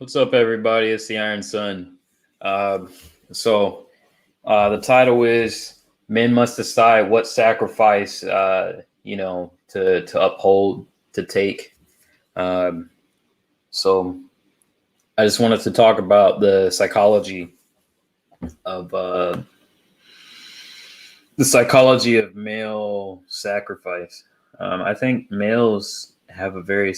What's up, everybody? It's the Iron Sun. Uh, the title is "Men Must Decide What Sacrifice, to uphold, to take." Um, so, I just wanted to talk about of uh, the psychology of male sacrifice. I think males have a very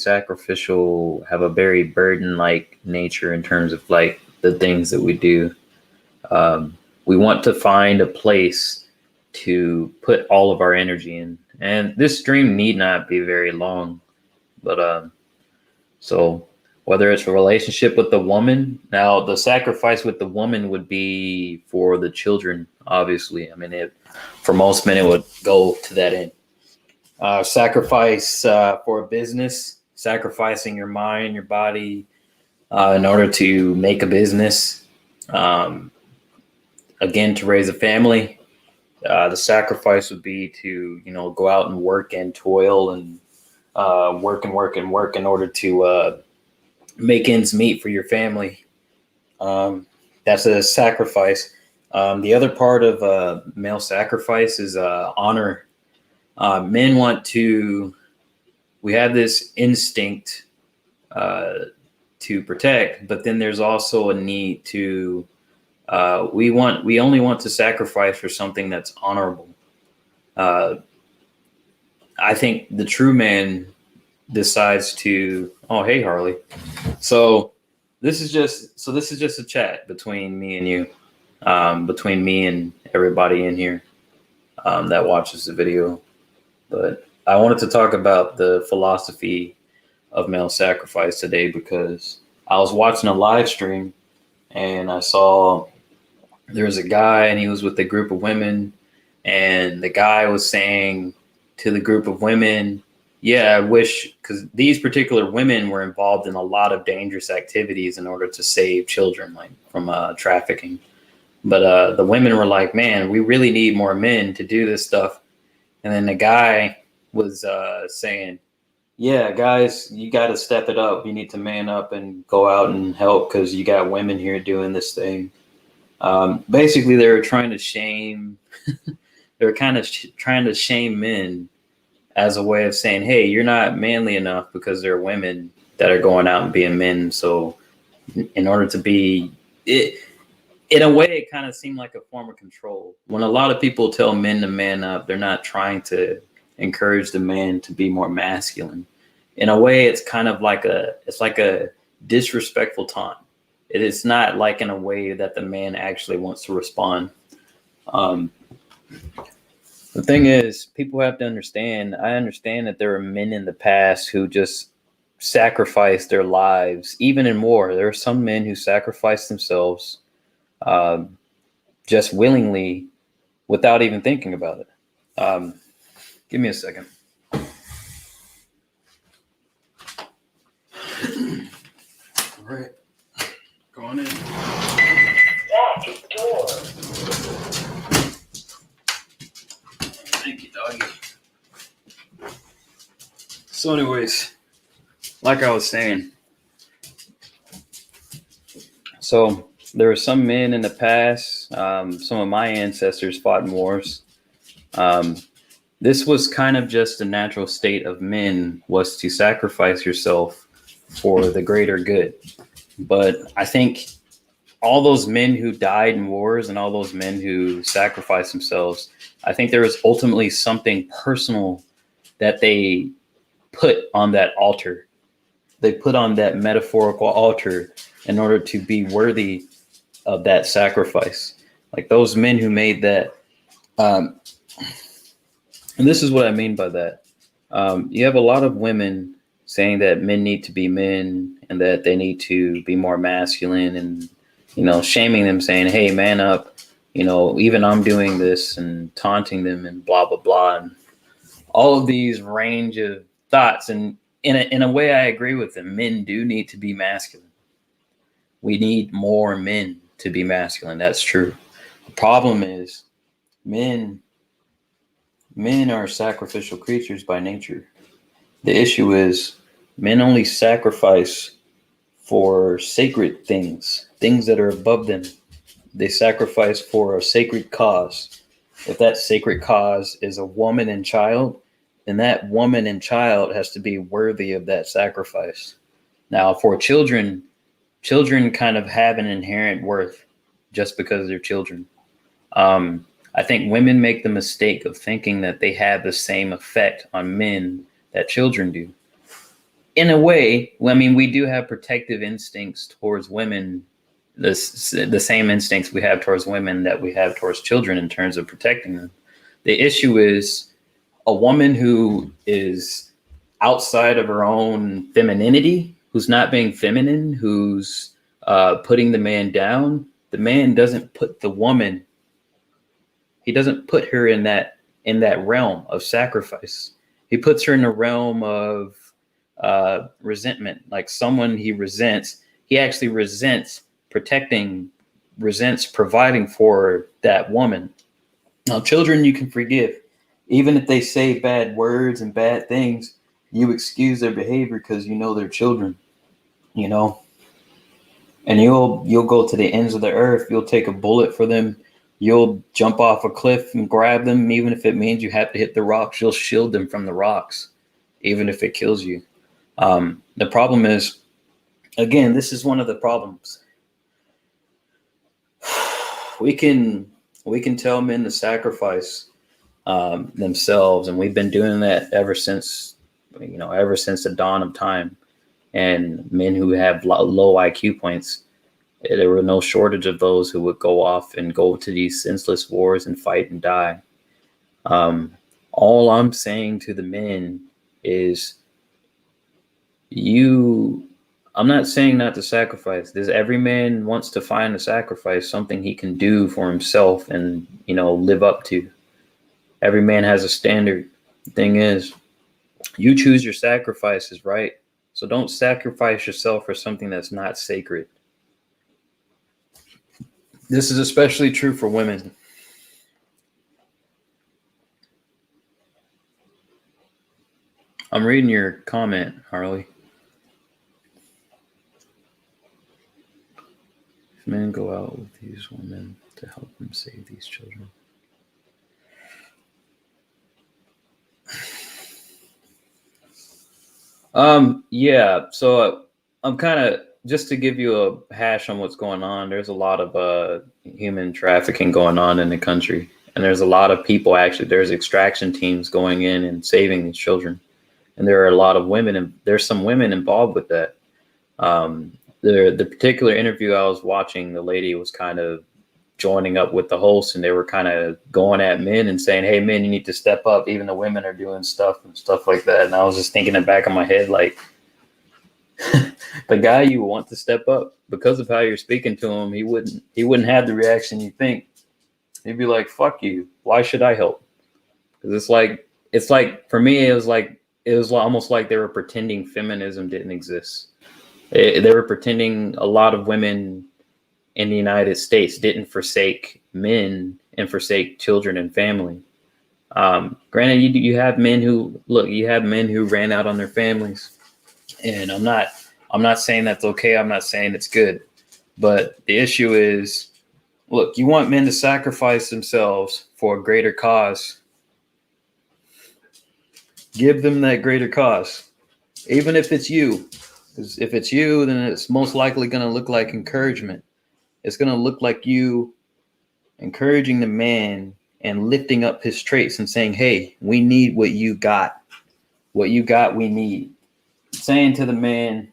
burden-like nature in terms of like the things that we do. We want to find a place to put all of our energy in, and this dream need not be very long. But so whether it's a relationship with the woman, now the sacrifice with the woman would be for the children. Obviously, I mean, for most men, it would go to that end. Sacrifice for a business, sacrificing your mind, your body, in order to make a business. Um, Again, to raise a family, the sacrifice would be to go out and work and toil and work and work and work in order to make ends meet for your family. That's a sacrifice. The other part of male sacrifice is honor. Men want to. We have this instinct to protect, but then there's also a need to we only want to sacrifice for something that's honorable. Uh, I think the true man decides to. Oh, hey, Harley. So this is just a chat between me and you, between me and everybody in here that watches the video. But I wanted to talk about the philosophy of male sacrifice today because I was watching a live stream and I saw there was a guy and he was with a group of women, and the guy was saying to the group of women, yeah, I wish, because these particular women were involved in a lot of dangerous activities in order to save children, like from trafficking. But the women were like, man, we really need more men to do this stuff. And then the guy was saying, yeah, guys, you got to step it up. You need to man up and go out and help because you got women here doing this thing. Basically, they were trying to shame. They were kind of trying to shame men as a way of saying, "Hey, you're not manly enough because there are women that are going out and being men." So, in order to be it, in a way, it kind of seemed like a form of control. When a lot of people tell men to man up, they're not trying to encourage the man to be more masculine. In a way, it's kind of like a disrespectful taunt. It is not like in a way that the man actually wants to respond. Um, the thing is, people have to understand. I understand that there are men in the past who just sacrificed their lives, even in war. There are some men who sacrifice themselves um, just willingly without even thinking about it. Give me a second. All right. Go on in. That is door. Thank you, doggy. So, anyways, like I was saying, so there were some men in the past. Some of my ancestors fought in wars. Um, this was kind of just a natural state of men, was to sacrifice yourself for the greater good. But I think all those men who died in wars and all those men who sacrificed themselves, I think there was ultimately something personal that they put on that altar. They put on that metaphorical altar in order to be worthy of that sacrifice. Like those men who made that. Um, and this is what I mean by that. You have a lot of women saying that men need to be men and that they need to be more masculine and, shaming them, saying, hey, man up, even I'm doing this, and taunting them and blah, blah, blah. And all of these range of thoughts. And in a way, I agree with them. Men do need to be masculine. We need more men to be masculine. That's true. The problem is men are sacrificial creatures by nature. The issue is men only sacrifice for sacred things, things that are above them. They sacrifice for a sacred cause. If that sacred cause is a woman and child, then that woman and child has to be worthy of that sacrifice. Now, for children, children kind of have an inherent worth just because they're children. I think women make the mistake of thinking that they have the same effect on men that children do. In a way, I mean, we do have protective instincts towards women, the same instincts we have towards women that we have towards children in terms of protecting them. The issue is a woman who is outside of her own femininity, who's not being feminine, who's putting the man down. The man doesn't put the woman, he doesn't put her in that realm of sacrifice. He puts her in the realm of resentment, like someone he resents. He actually resents protecting, resents providing for that woman. Now, children you can forgive. Even if they say bad words and bad things, you excuse their behavior because you know they're children, you know? And you'll go to the ends of the earth. You'll take a bullet for them. You'll jump off a cliff and grab them, even if it means you have to hit the rocks. You'll shield them from the rocks, even if it kills you. The problem is, again, this is one of the problems. We can tell men to sacrifice themselves, and we've been doing that ever since the dawn of time. And men who have low IQ points, there were no shortage of those who would go off and go to these senseless wars and fight and die. All I'm saying to the men is, I'm not saying not to sacrifice. Every man wants to find a sacrifice, something he can do for himself and, live up to. Every man has a standard. The thing is, you choose your sacrifices, right? So don't sacrifice yourself for something that's not sacred. This is especially true for women. I'm reading your comment, Harley. If men go out with these women to help them save these children. Yeah, so I'm kind of, just to give you a hash on what's going on, there's a lot of human trafficking going on in the country. And there's a lot of people, actually, there's extraction teams going in and saving these children. And there are a lot of women, and there's some women involved with that. The particular interview I was watching, the lady was kind of joining up with the host, and they were kind of going at men and saying, hey, men, you need to step up. Even the women are doing stuff and stuff like that. And I was just thinking in the back of my head, like, the guy you want to step up, because of how you're speaking to him, he wouldn't have the reaction you think. He'd be like, fuck you. Why should I help? Because it's like, for me, it was almost like they were pretending feminism didn't exist. They were pretending a lot of women in the United States didn't forsake men and forsake children and family. Granted, you have men who ran out on their families, and I'm not saying that's okay. I'm not saying it's good, but the issue is, look, you want men to sacrifice themselves for a greater cause. Give them that greater cause, even if it's you. Because if it's you, then it's most likely going to look like encouragement. It's going to look like you encouraging the man and lifting up his traits and saying, hey, we need what you got. What you got, we need. Saying to the man,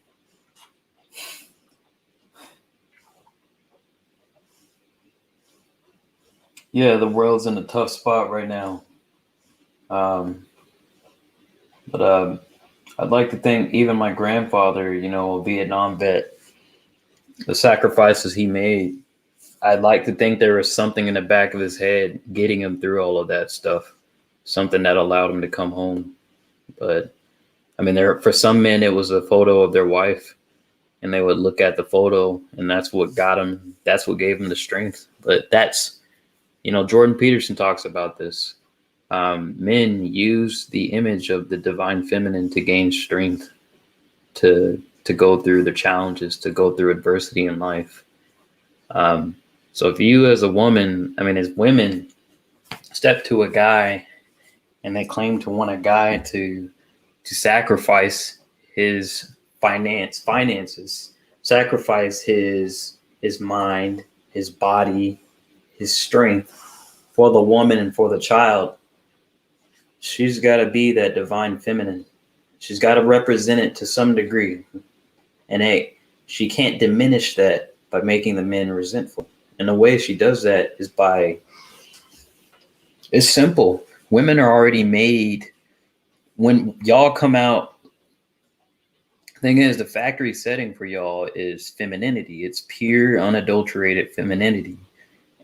yeah, the world's in a tough spot right now. But I'd like to think even my grandfather, a Vietnam vet, the sacrifices he made, I'd like to think there was something in the back of his head getting him through all of that stuff, something that allowed him to come home. But I mean, for some men, it was a photo of their wife, and they would look at the photo, and that's what got him. That's what gave him the strength. But that's, Jordan Peterson talks about this. Men use the image of the divine feminine to gain strength, to to go through the challenges, to go through adversity in life. So if you as a woman, as women step to a guy and they claim to want a guy to sacrifice his finances, sacrifice his mind, his body, his strength for the woman and for the child, she's got to be that divine feminine. She's got to represent it to some degree. And hey, she can't diminish that by making the men resentful. And the way she does that is it's simple. Women are already made. When y'all come out, thing is, the factory setting for y'all is femininity. It's pure, unadulterated femininity.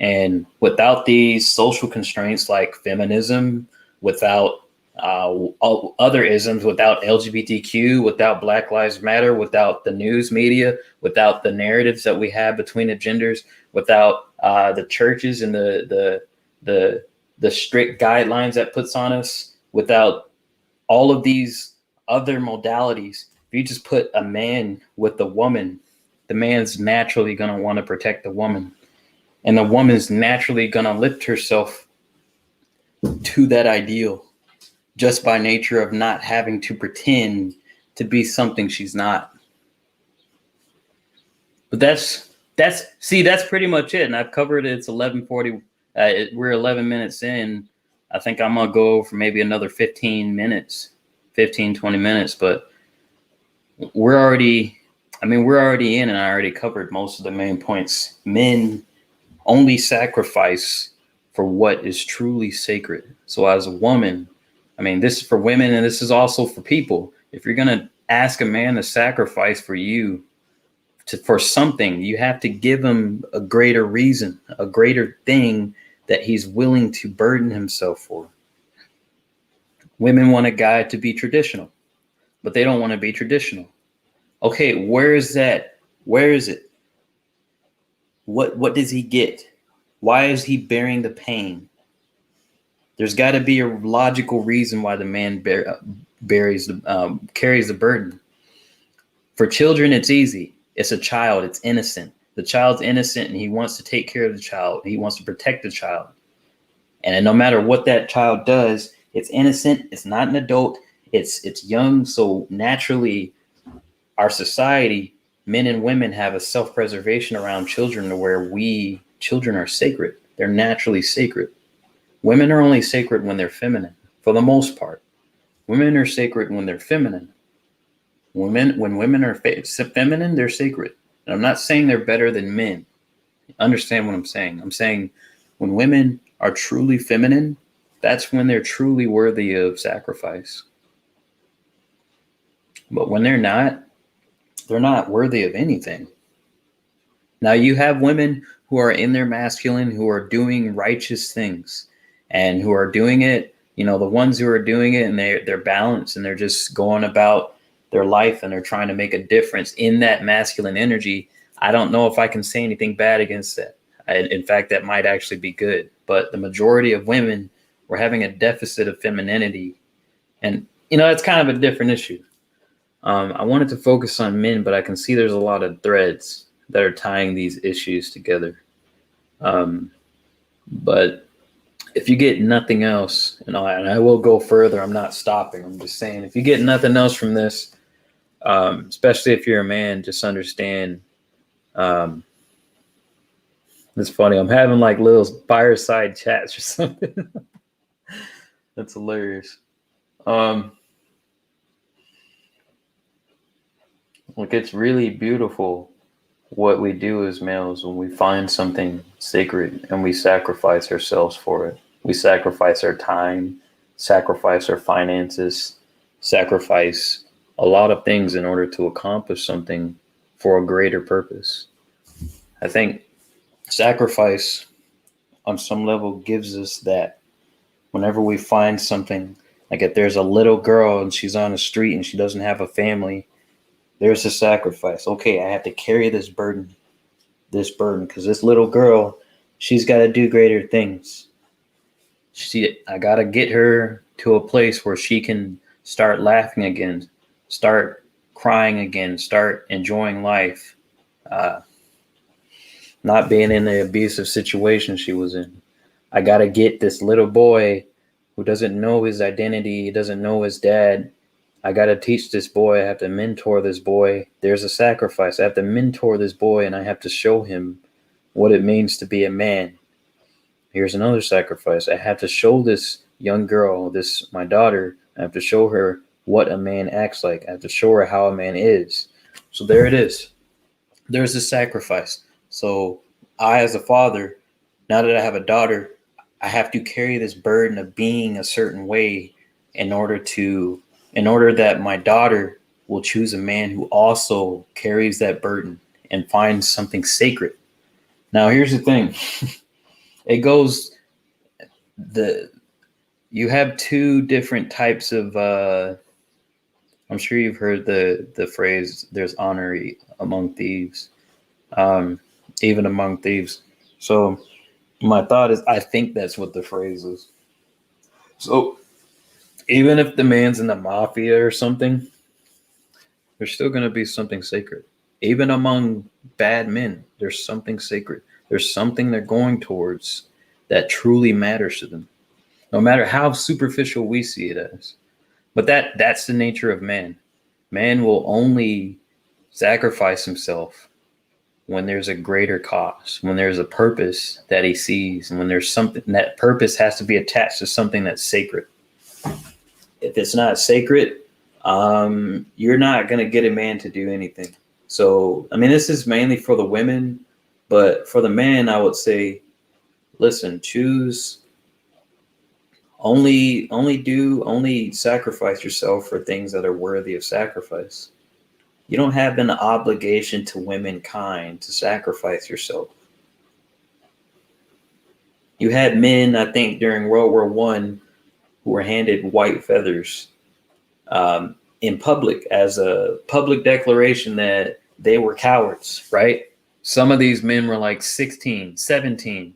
And without these social constraints like feminism, without all other isms, without LGBTQ, without Black Lives Matter, without the news media, without the narratives that we have between the genders, without the churches and the strict guidelines that puts on us, without all of these other modalities, if you just put a man with a woman, the man's naturally going to want to protect the woman. And the woman's naturally going to lift herself to that ideal just by nature of not having to pretend to be something she's not. But that's pretty much it. And I've covered it. It's 11:40. We're 11 minutes in. I think I'm going to go for maybe another 20 minutes, but we're already in, and I already covered most of the main points. Men only sacrifice for what is truly sacred. So as a woman, this is for women, and this is also for people. If you're going to ask a man to sacrifice for you for something, you have to give him a greater reason, a greater thing that he's willing to burden himself for. Women want a guy to be traditional, but they don't want to be traditional. Okay, where is that? Where is it? What does he get? Why is he bearing the pain? There's got to be a logical reason why the man carries the burden. For children, it's easy. It's a child. It's innocent. The child's innocent, and he wants to take care of the child. He wants to protect the child. And no matter what that child does, it's innocent. It's not an adult. It's young. So naturally, our society, men and women, have a self-preservation around children to where children are sacred. They're naturally sacred. Women are only sacred when they're feminine, for the most part. Women are sacred when they're feminine. When women are feminine, they're sacred. And I'm not saying they're better than men. Understand what I'm saying? I'm saying when women are truly feminine, that's when they're truly worthy of sacrifice. But when they're not worthy of anything. Now you have women who are in their masculine, who are doing righteous things, and who are doing it, the ones who are doing it, and they're balanced, and they're just going about their life, and they're trying to make a difference in that masculine energy. I don't know if I can say anything bad against that. In fact, that might actually be good. But the majority of women were having a deficit of femininity. And, it's kind of a different issue. I wanted to focus on men, but I can see there's a lot of threads that are tying these issues together. But if you get nothing else, and I will go further, I'm not stopping. I'm just saying, if you get nothing else from this, especially if you're a man, just understand. It's funny. I'm having like little fireside chats or something. That's hilarious. Look, it's really beautiful what we do as males when we find something sacred and we sacrifice ourselves for it. We sacrifice our time, sacrifice our finances, sacrifice a lot of things in order to accomplish something for a greater purpose. I think sacrifice on some level gives us that. Whenever we find something, like if there's a little girl and she's on the street and she doesn't have a family, there's a sacrifice. Okay, I have to carry this burden, because this little girl, she's got to do greater things. I got to get her to a place where she can start laughing again, start crying again, start enjoying life, uh, not being in the abusive situation she was in. I got to get this little boy who doesn't know his identity, he doesn't know his dad. I got to teach this boy. I have to mentor this boy. There's a sacrifice. I have to mentor this boy and I have to show him what it means to be a man. Here's another sacrifice. I have to show this young girl, this my daughter, I have to show her what a man acts like. I have to show her how a man is. So there it is. There's a sacrifice. So I, as a father, now that I have a daughter, I have to carry this burden of being a certain way in order that my daughter will choose a man who also carries that burden and finds something sacred. Now here's the thing. It goes the you have two different types of I'm sure you've heard the phrase there's honor among thieves, um, even among thieves. So my thought is I think that's what the phrase is. So even if the man's in the mafia or something, there's still going to be something sacred. Even among bad men, there's something sacred. There's something they're going towards that truly matters to them, no matter how superficial we see it as. But that's the nature of man. Man will only sacrifice himself when there's a greater cause, when there's a purpose that he sees, and when there's something that purpose has to be attached to something that's sacred. If it's not sacred, you're not going to get a man to do anything. So, I mean, this is mainly for the women, but for the man, I would say, listen, choose only sacrifice yourself for things that are worthy of sacrifice. You don't have an obligation to womankind to sacrifice yourself. You had men, I think, during World War One, who were handed white feathers in public as a public declaration that they were cowards, right? Some of these men were like 16, 17.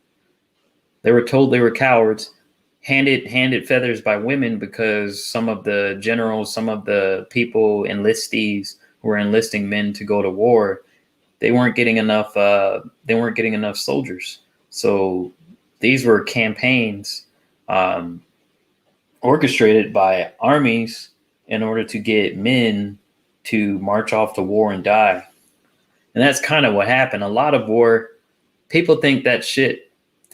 They were told they were cowards, handed feathers by women because some of the generals, some of the people, enlistees who were enlisting men to go to war, they weren't getting enough. They weren't getting enough soldiers. So these were campaigns orchestrated by armies in order to get men to march off to war and die. And that's kind of what happened. A lot of war, people think that shit.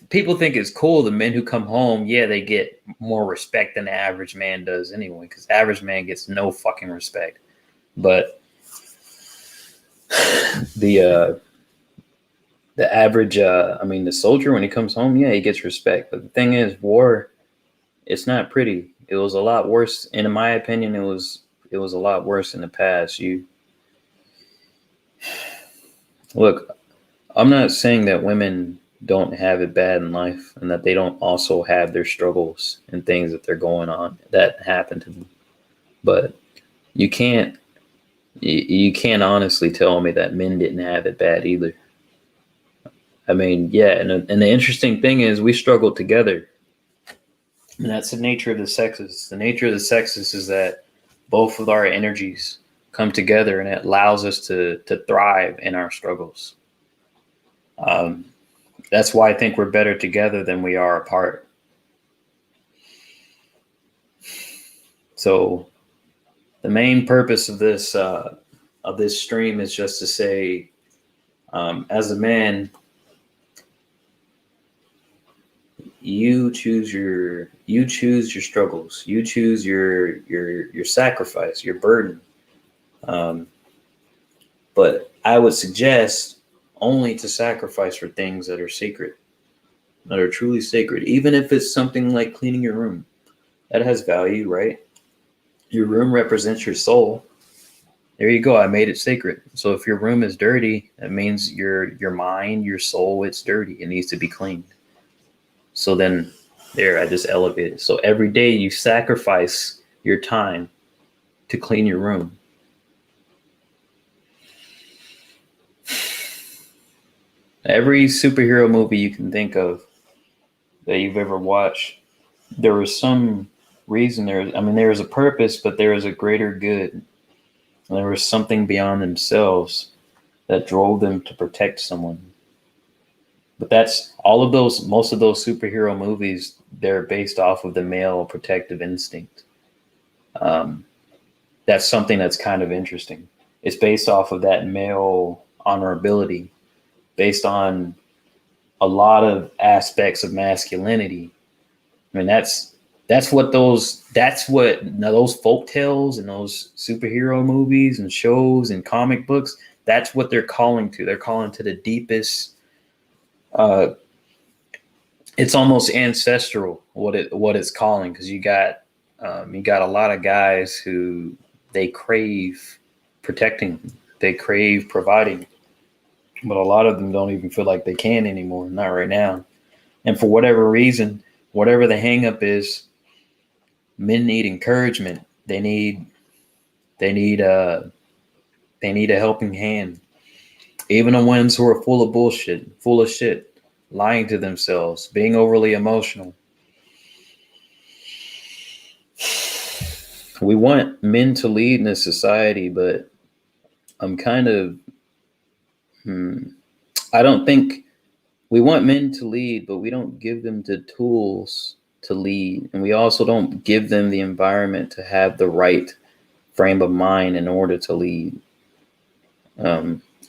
People think it's cool. The men who come home, yeah, they get more respect than the average man does anyway, because average man gets no fucking respect. But the average, the soldier, when he comes home, yeah, he gets respect. But the thing is, war, it's not pretty. It was a lot worse. And in my opinion, it was a lot worse in the past. Look, I'm not saying that women don't have it bad in life and that they don't also have their struggles and things that they're going on that happen to them. But you can't honestly tell me that men didn't have it bad either. I mean, yeah, and the interesting thing is we struggled together. And that's the nature of the sexes. The nature of the sexes is that both of our energies come together and it allows us to thrive in our struggles. That's why I think we're better together than we are apart. So the main purpose of this stream is just to say, as a man, you choose your struggles, you choose your sacrifice, your burden. But I would suggest only to sacrifice for things that are sacred, that are truly sacred, even if it's something like cleaning your room. That has value, right? Your room represents your soul. There you go. I made it sacred. So if your room is dirty, that means your mind, your soul, it's dirty. It needs to be cleaned. So then there, I just elevated. So every day you sacrifice your time to clean your room. Every superhero movie you can think of that you've ever watched, there was some reason there was a purpose, but there was a greater good. And there was something beyond themselves that drove them to protect someone. But that's all of those, most of those superhero movies, they're based off of the male protective instinct. Um, that's something that's kind of interesting. It's based off of that male honorability, based on a lot of aspects of masculinity. I mean, that's what now those folk tales and those superhero movies and shows and comic books, that's what they're calling to. They're calling to the deepest. Uh, it's almost ancestral what it's calling, because you got a lot of guys who they crave protecting, they crave providing, but a lot of them don't even feel like they can anymore. Not right now, and for whatever reason, whatever the hangup is, men need encouragement. They need they need a helping hand. Even the ones who are full of bullshit, full of shit, lying to themselves, being overly emotional. We want men to lead in this society, but I'm kind of, I don't think we want men to lead, but we don't give them the tools to lead. And we also don't give them the environment to have the right frame of mind in order to lead.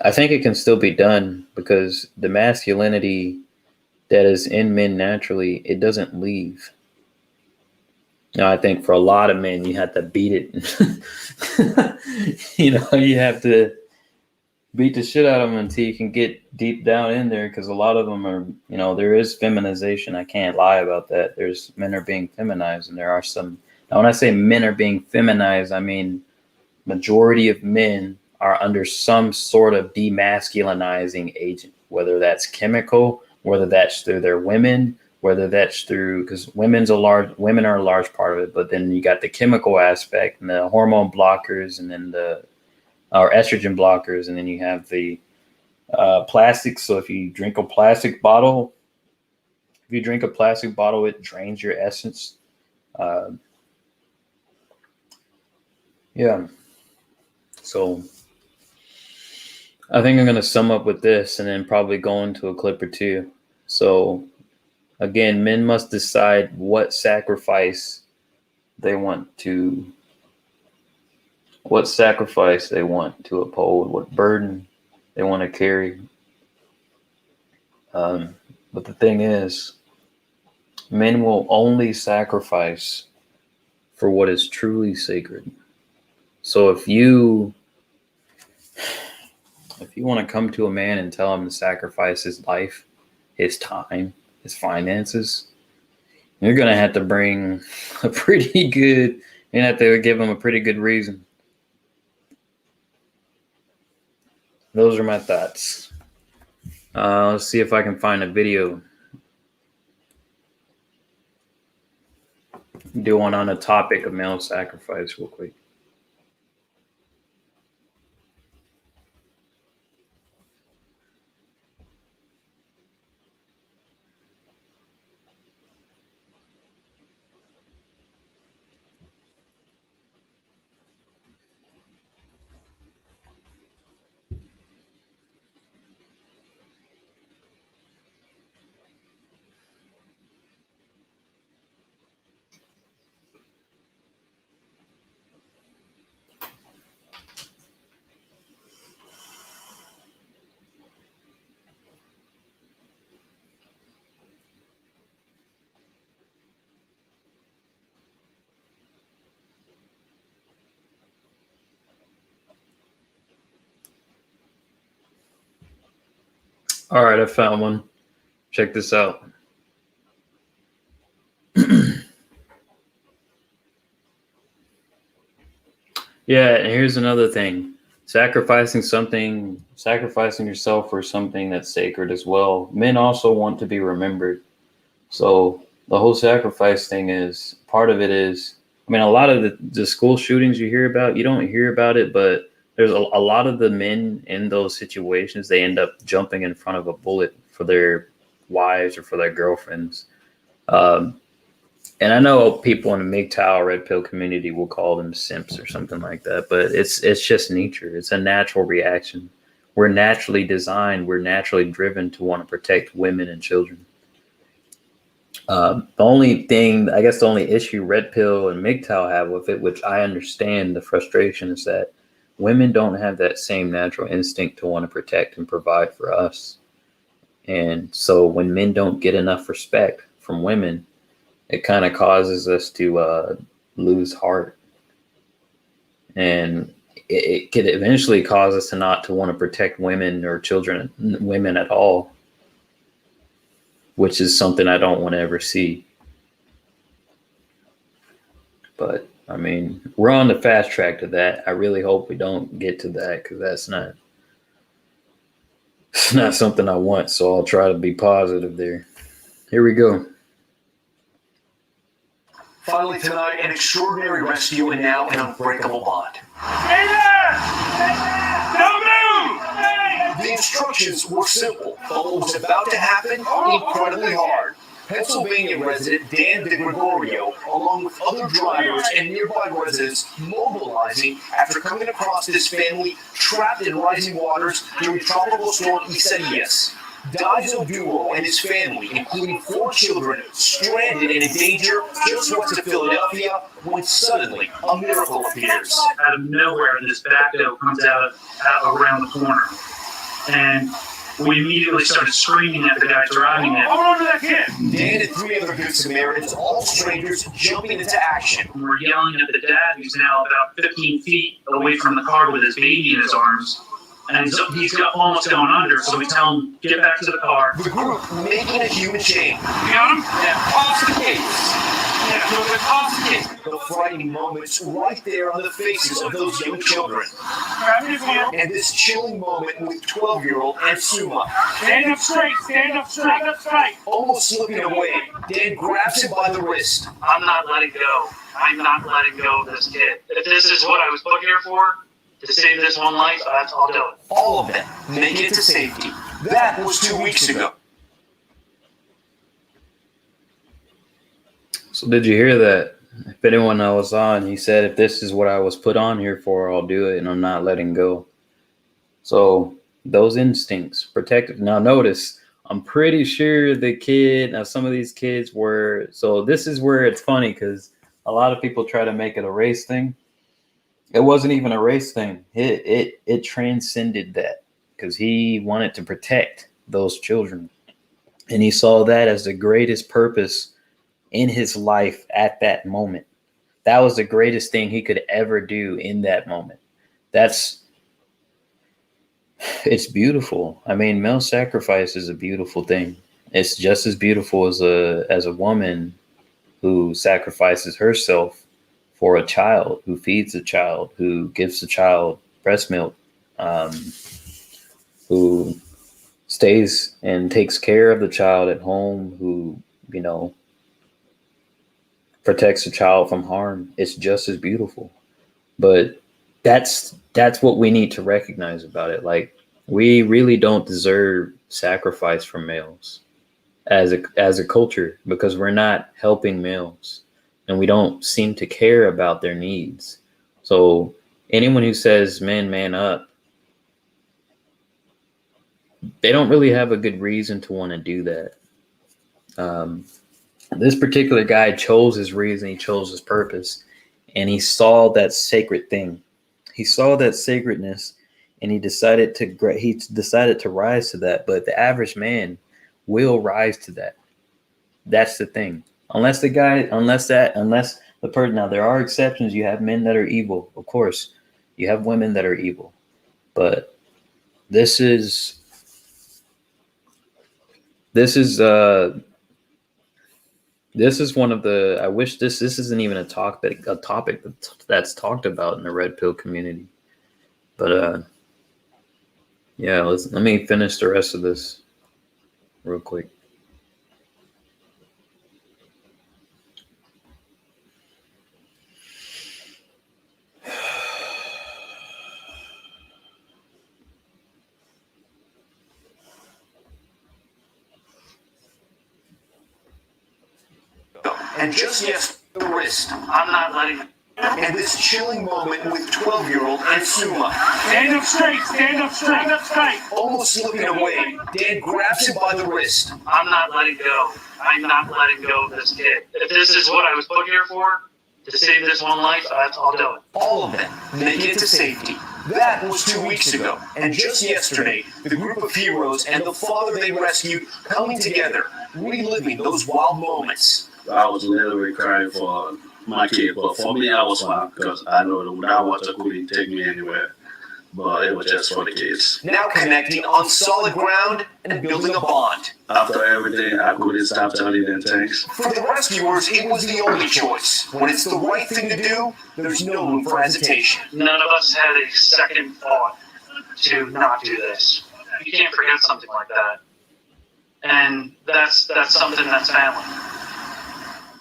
I think it can still be done because the masculinity that is in men naturally, it doesn't leave. I think for a lot of men, you have to beat it. You have to beat the shit out of them until you can get deep down in there, because a lot of them are, there is feminization. I can't lie about that. There's men are being feminized, and there are some. Now, when I say men are being feminized, I mean majority of men are under some sort of demasculinizing agent, whether that's chemical, whether that's through their women, whether that's through, because women are a large part of it, but then you got the chemical aspect and the hormone blockers, and then the or estrogen blockers, and then you have the plastics. So if you drink a plastic bottle, it drains your essence. Uh, yeah. So I think I'm going to sum up with this and then probably go into a clip or two. So again, men must decide what sacrifice they want to uphold, what burden they want to carry. But the thing is, men will only sacrifice for what is truly sacred. So if you want to come to a man and tell him to sacrifice his life, his time, his finances, you're going to have to bring you have to give him a pretty good reason. Those are my thoughts. Let's see if I can find a video. Do one on the topic of male sacrifice real quick. All right, I found one. Check this out. Yeah, and here's another thing. Sacrificing yourself for something that's sacred as well. Men also want to be remembered. So the whole sacrifice thing is part of it is, I mean, a lot of the school shootings you hear about, you don't hear about it, but there's a lot of the men in those situations, they end up jumping in front of a bullet for their wives or for their girlfriends. Um, And I know people in the MGTOW red pill community will call them simps or something like that, but it's just nature. It's a natural reaction. We're naturally designed. We're naturally driven to want to protect women and children. The only thing, I guess, the only issue red pill and MGTOW have with it, which I understand the frustration, is that women don't have that same natural instinct to want to protect and provide for us. And so when men don't get enough respect from women, it kind of causes us to lose heart, and it could eventually cause us to not to want to protect women or children, women at all, which is something I don't want to ever see. But I mean, we're on the fast track to that. I really hope we don't get to that, because that's not it's not something I want. So I'll try to be positive there. Here we go. Finally tonight, an extraordinary rescue and now an unbreakable bond. Stay there! Stay there! Don't move! The instructions were simple, but what was about to happen, incredibly hard. Pennsylvania resident Dan DeGregorio, along with other drivers and nearby residents, mobilizing after coming across this family trapped in rising waters during Tropical Storm Isaias. Daiso Duo and his family, including 4 children, stranded and in danger just west of Philadelphia, when suddenly a miracle appears. Out of nowhere, this backhoe comes out around the corner. And we immediately started screaming at the guy driving it. Hold on to that kid! Dan and 3 other Good Samaritans, all strangers, jumping into action. We're yelling at the dad, who's now about 15 feet away from the car with his baby in his arms. And he's almost going under, so we tell him, get back to the car. The group making a human chain. You got him? Yeah, off the case. Yeah, off the case. The frightening moments right there on the faces of those young children. Grab his hand. And this chilling moment with 12-year-old Ansuma. Stand up straight, stand up straight, stand up straight. Almost slipping away, Dan grabs him by the wrist. I'm not letting go. I'm not letting go of this kid. If this is what I was put here for, to save this one life, I'll do it. All of them make it to safety. That was 2 weeks ago. So did you hear that? If anyone was on, he said, if this is what I was put on here for, I'll do it, and I'm not letting go. So those instincts, protective. Now notice, I'm pretty sure some of these kids were, so this is where it's funny, because a lot of people try to make it a race thing. It wasn't even a race thing. It transcended that, because he wanted to protect those children. And he saw that as the greatest purpose in his life at that moment. That was the greatest thing he could ever do in that moment. It's beautiful. I mean, male sacrifice is a beautiful thing. It's just as beautiful as a woman who sacrifices herself for a child, who feeds a child, who gives the child breast milk, who stays and takes care of the child at home, who, protects the child from harm. It's just as beautiful. But that's what we need to recognize about it. Like, we really don't deserve sacrifice from males as a culture, because we're not helping males. And we don't seem to care about their needs. So anyone who says man up, they don't really have a good reason to want to do that. This particular guy chose his reason, he chose his purpose, and he saw that sacred thing. He saw that sacredness, and he decided to rise to that. But the average man will rise to that. That's the thing. Unless the person, now there are exceptions. You have men that are evil, of course. You have women that are evil. But this is one of the, I wish this isn't even a topic that's talked about in the red pill community. But yeah, let me finish the rest of this real quick. and just yes, the wrist. I'm not letting. And this chilling moment with 12-year-old Ansuma. Stand up straight, stand up straight, stand up straight. Almost slipping away, Dan grabs him by the wrist. I'm not letting go. I'm not letting go of this kid. If this is what I was put here for, to save this one life, I'll do it. All of them make it to safety. That was 2 weeks ago. And just yesterday, the group of heroes and the father they rescued coming together, reliving those wild moments. I was literally crying for my kid, but for me, I was fine because I know that without water couldn't take me anywhere. But it was just for the kids. Now connecting on solid ground and building a bond. After everything, I couldn't stop telling them thanks. For the rescuers, it was the only choice. When it's the right thing to do, there's no room for hesitation. None of us had a second thought to not do this. You can't forget something like that. And that's something that's family.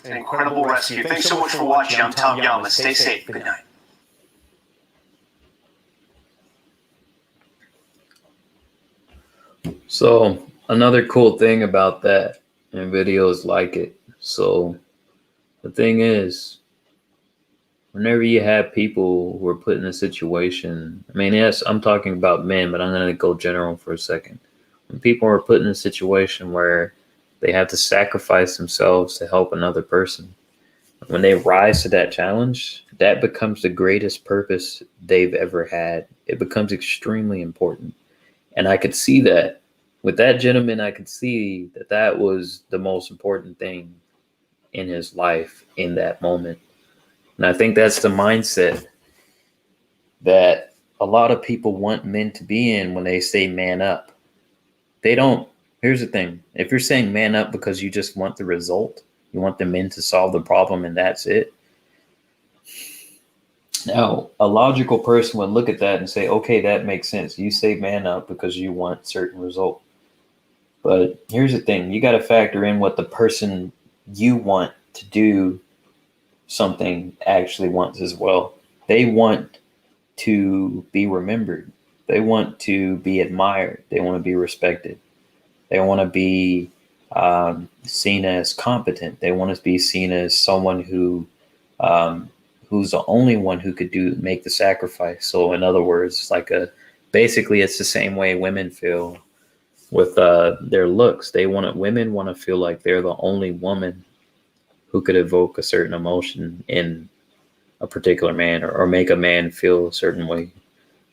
An incredible rescue. Thanks so much for watching. I'm Tom Yama. Stay safe. Good night. So another cool thing about that and videos like it. So the thing is, whenever you have people who are put in a situation, I mean, yes, I'm talking about men, but I'm going to go general for a second. When people are put in a situation where they have to sacrifice themselves to help another person, when they rise to that challenge, that becomes the greatest purpose they've ever had. It becomes extremely important. And I could see that with that gentleman. I could see that that was the most important thing in his life in that moment. And I think that's the mindset that a lot of people want men to be in when they say man up. They don't. Here's the thing. If you're saying man up because you just want the result, you want the men to solve the problem and that's it. Now, a logical person would look at that and say, okay, that makes sense. You say man up because you want certain result. But here's the thing. You got to factor in what the person you want to do something actually wants as well. They want to be remembered. They want to be admired. They want to be respected. They want to be seen as competent. They want to be seen as someone who who's the only one who could make the sacrifice. So in other words, it's like basically it's the same way women feel with their looks. Women want to feel like they're the only woman who could evoke a certain emotion in a particular man or make a man feel a certain way.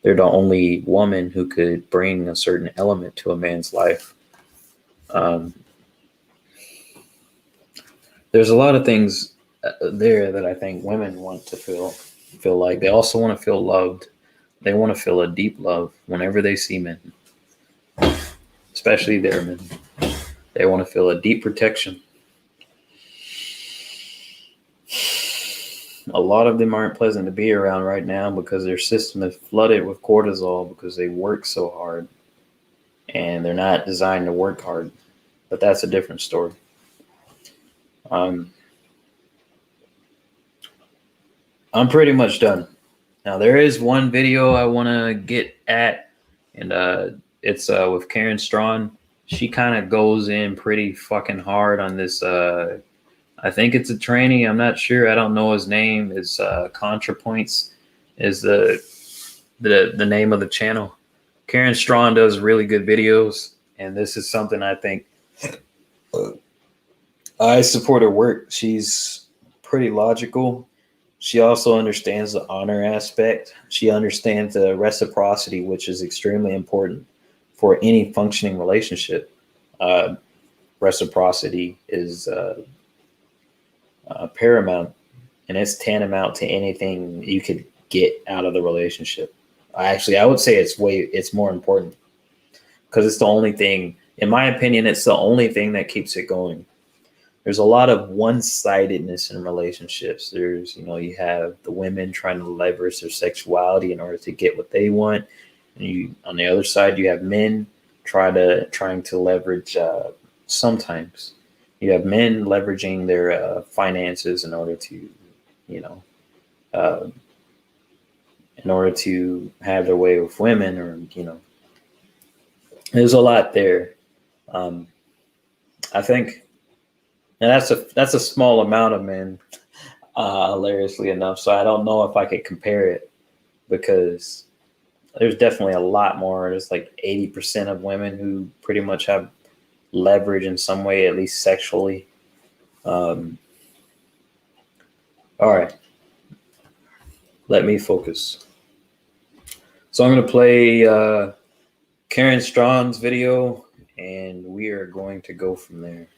They're the only woman who could bring a certain element to a man's life. There's a lot of things there that I think women want to feel like. They also want to feel loved. They want to feel a deep love whenever they see men, especially their men. They want to feel a deep protection. A lot of them aren't pleasant to be around right now because their system is flooded with cortisol because they work so hard and they're not designed to work hard. But that's a different story. I'm pretty much done. Now, there is one video I want to get at, and it's with Karen Strawn. She kind of goes in pretty fucking hard on this. I think it's a trainee. I'm not sure. I don't know his name. It's ContraPoints is the name of the channel. Karen Strawn does really good videos, and this is something I think I support her work. She's pretty logical. She also understands the honor aspect. She understands the reciprocity, which is extremely important for any functioning relationship. Reciprocity is paramount, and it's tantamount to anything you could get out of the relationship. I would say it's more important because it's the only thing, in my opinion, it's the only thing that keeps it going. There's a lot of one-sidedness in relationships. There's, you have the women trying to leverage their sexuality in order to get what they want. And on the other side, you have men trying to leverage, sometimes you have men leveraging their finances in order to, in order to have their way with women, or, there's a lot there. I think And that's a small amount of men, hilariously enough. So I don't know if I could compare it because there's definitely a lot more. There's like 80% of women who pretty much have leverage in some way, at least sexually. All right, let me focus. So I'm going to play Karen Straughn's video, and we are going to go from there.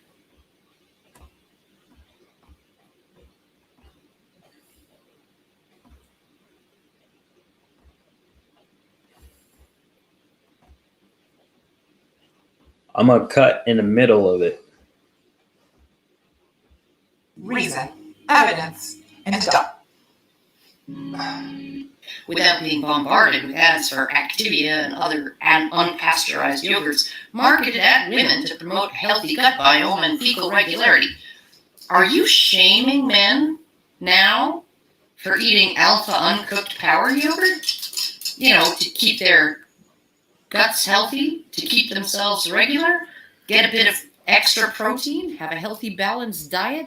I'm going to cut in the middle of it. Reason, evidence, and doubt. Without being bombarded with ads for Activia and other unpasteurized yogurts marketed at women to promote healthy gut biome and fecal regularity. Are you shaming men now for eating alpha uncooked power yogurt? You know, to keep their guts healthy, to keep themselves regular, get a bit of extra protein, have a healthy balanced diet?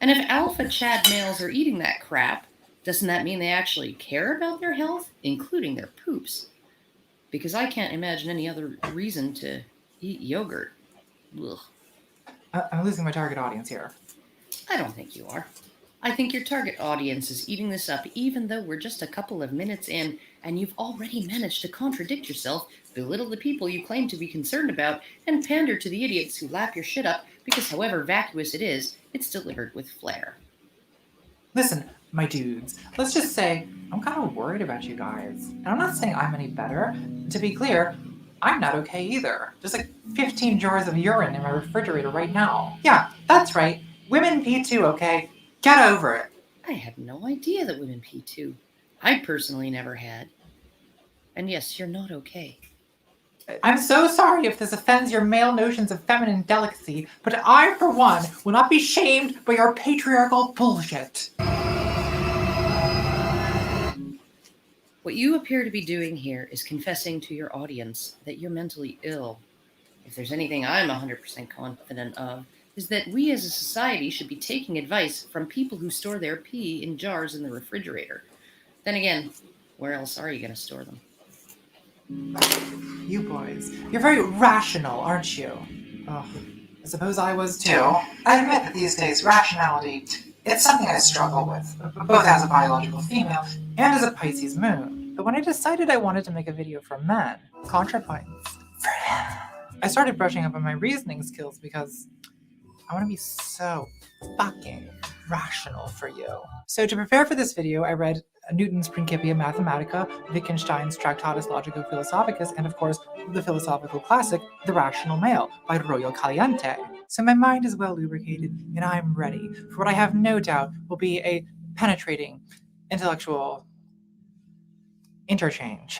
And if alpha Chad males are eating that crap, doesn't that mean they actually care about their health, including their poops? Because I can't imagine any other reason to eat yogurt. Ugh. I'm losing my target audience here. I don't think you are. I think your target audience is eating this up even though we're just a couple of minutes in and you've already managed to contradict yourself, belittle the people you claim to be concerned about, and pander to the idiots who lap your shit up because however vacuous it is, it's delivered with flair. Listen, my dudes, let's just say I'm kind of worried about you guys. And I'm not saying I'm any better. To be clear, I'm not okay either. There's like 15 jars of urine in my refrigerator right now. Yeah, that's right. Women P2, okay? Get over it. I had no idea that women P2. I personally never had. And yes, you're not okay. I'm so sorry if this offends your male notions of feminine delicacy, but I, for one, will not be shamed by your patriarchal bullshit. What you appear to be doing here is confessing to your audience that you're mentally ill. If there's anything I'm 100% confident of, is that we as a society should be taking advice from people who store their pee in jars in the refrigerator. Then again, where else are you going to store them? You boys, you're very rational, aren't you? Oh, I suppose I was too. I admit that these days rationality, it's something I struggle with, both as a biological female and as a Pisces moon. But when I decided I wanted to make a video for men, ContraPoints, for him, I started brushing up on my reasoning skills because I want to be so fucking rational for you. So to prepare for this video, I read Newton's Principia Mathematica, Wittgenstein's Tractatus Logico-Philosophicus, and of course, the philosophical classic, The Rational Male, by Royo Caliente. So my mind is well lubricated, and I'm ready for what I have no doubt will be a penetrating, intellectual interchange.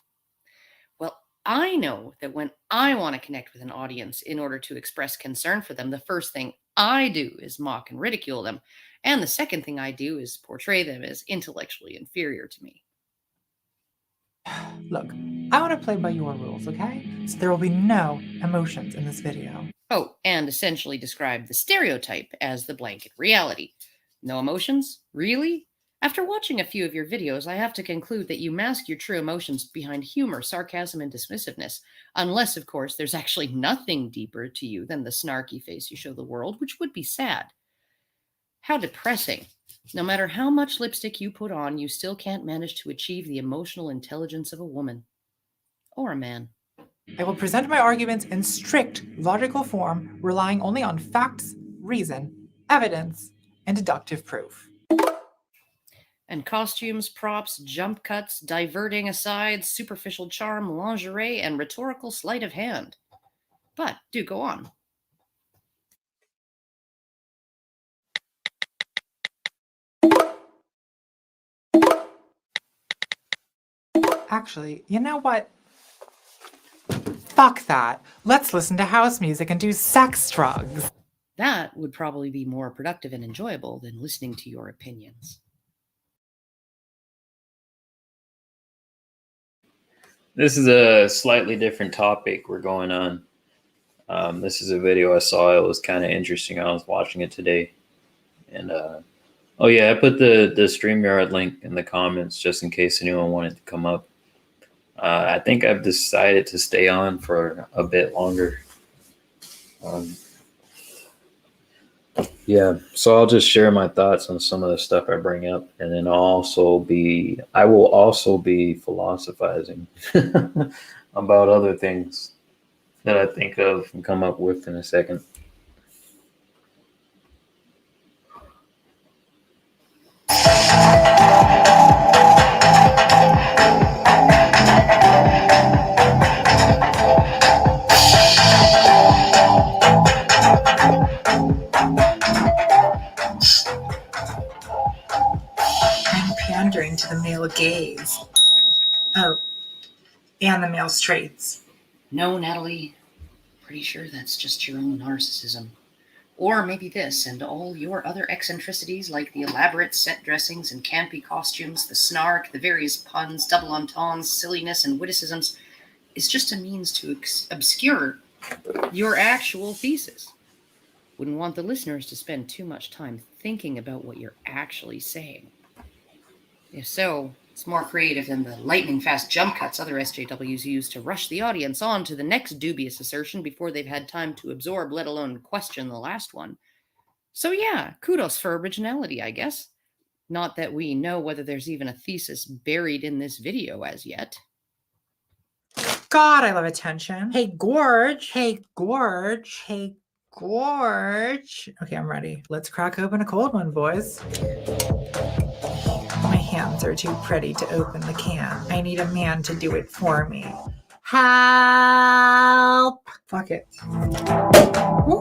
Well, I know that when I want to connect with an audience in order to express concern for them, the first thing I do is mock and ridicule them. And the second thing I do is portray them as intellectually inferior to me. Look, I want to play by your rules, okay? So there will be no emotions in this video. Oh, and essentially describe the stereotype as the blanket reality. No emotions? Really? After watching a few of your videos, I have to conclude that you mask your true emotions behind humor, sarcasm, and dismissiveness. Unless, of course, there's actually nothing deeper to you than the snarky face you show the world, which would be sad. How depressing. No matter how much lipstick you put on, you still can't manage to achieve the emotional intelligence of a woman. Or a man. I will present my arguments in strict logical form, relying only on facts, reason, evidence, and deductive proof. And costumes, props, jump cuts, diverting asides, superficial charm, lingerie, and rhetorical sleight of hand. But do go on. Actually, you know what? Fuck that. Let's listen to house music and do sex drugs. That would probably be more productive and enjoyable than listening to your opinions. This is a slightly different topic we're going on. This is a video I saw. It was kind of interesting. I was watching it today, and oh yeah, I put the StreamYard link in the comments just in case anyone wanted to come up. I think I've decided to stay on for a bit longer. Yeah, so I'll just share my thoughts on some of the stuff I bring up, and then I will also be philosophizing about other things that I think of and come up with in a second. I'm pandering to the male gaze. Oh, and the male straights. No, Natalie. Pretty sure that's just your own narcissism. Or maybe this and all your other eccentricities like the elaborate set dressings and campy costumes, the snark, the various puns, double entendres, silliness, and witticisms is just a means to obscure your actual thesis. Wouldn't want the listeners to spend too much time thinking about what you're actually saying. If so, it's more creative than the lightning-fast jump cuts other SJWs use to rush the audience on to the next dubious assertion before they've had time to absorb, let alone question the last one. So yeah, kudos for originality, I guess. Not that we know whether there's even a thesis buried in this video as yet. God, I love attention. Hey, Gorge. Hey, Gorge. Hey, Gorge. Okay, I'm ready. Let's crack open a cold one, boys. My hands are too pretty to open the can. I need a man to do it for me. Help! Fuck it. Woo.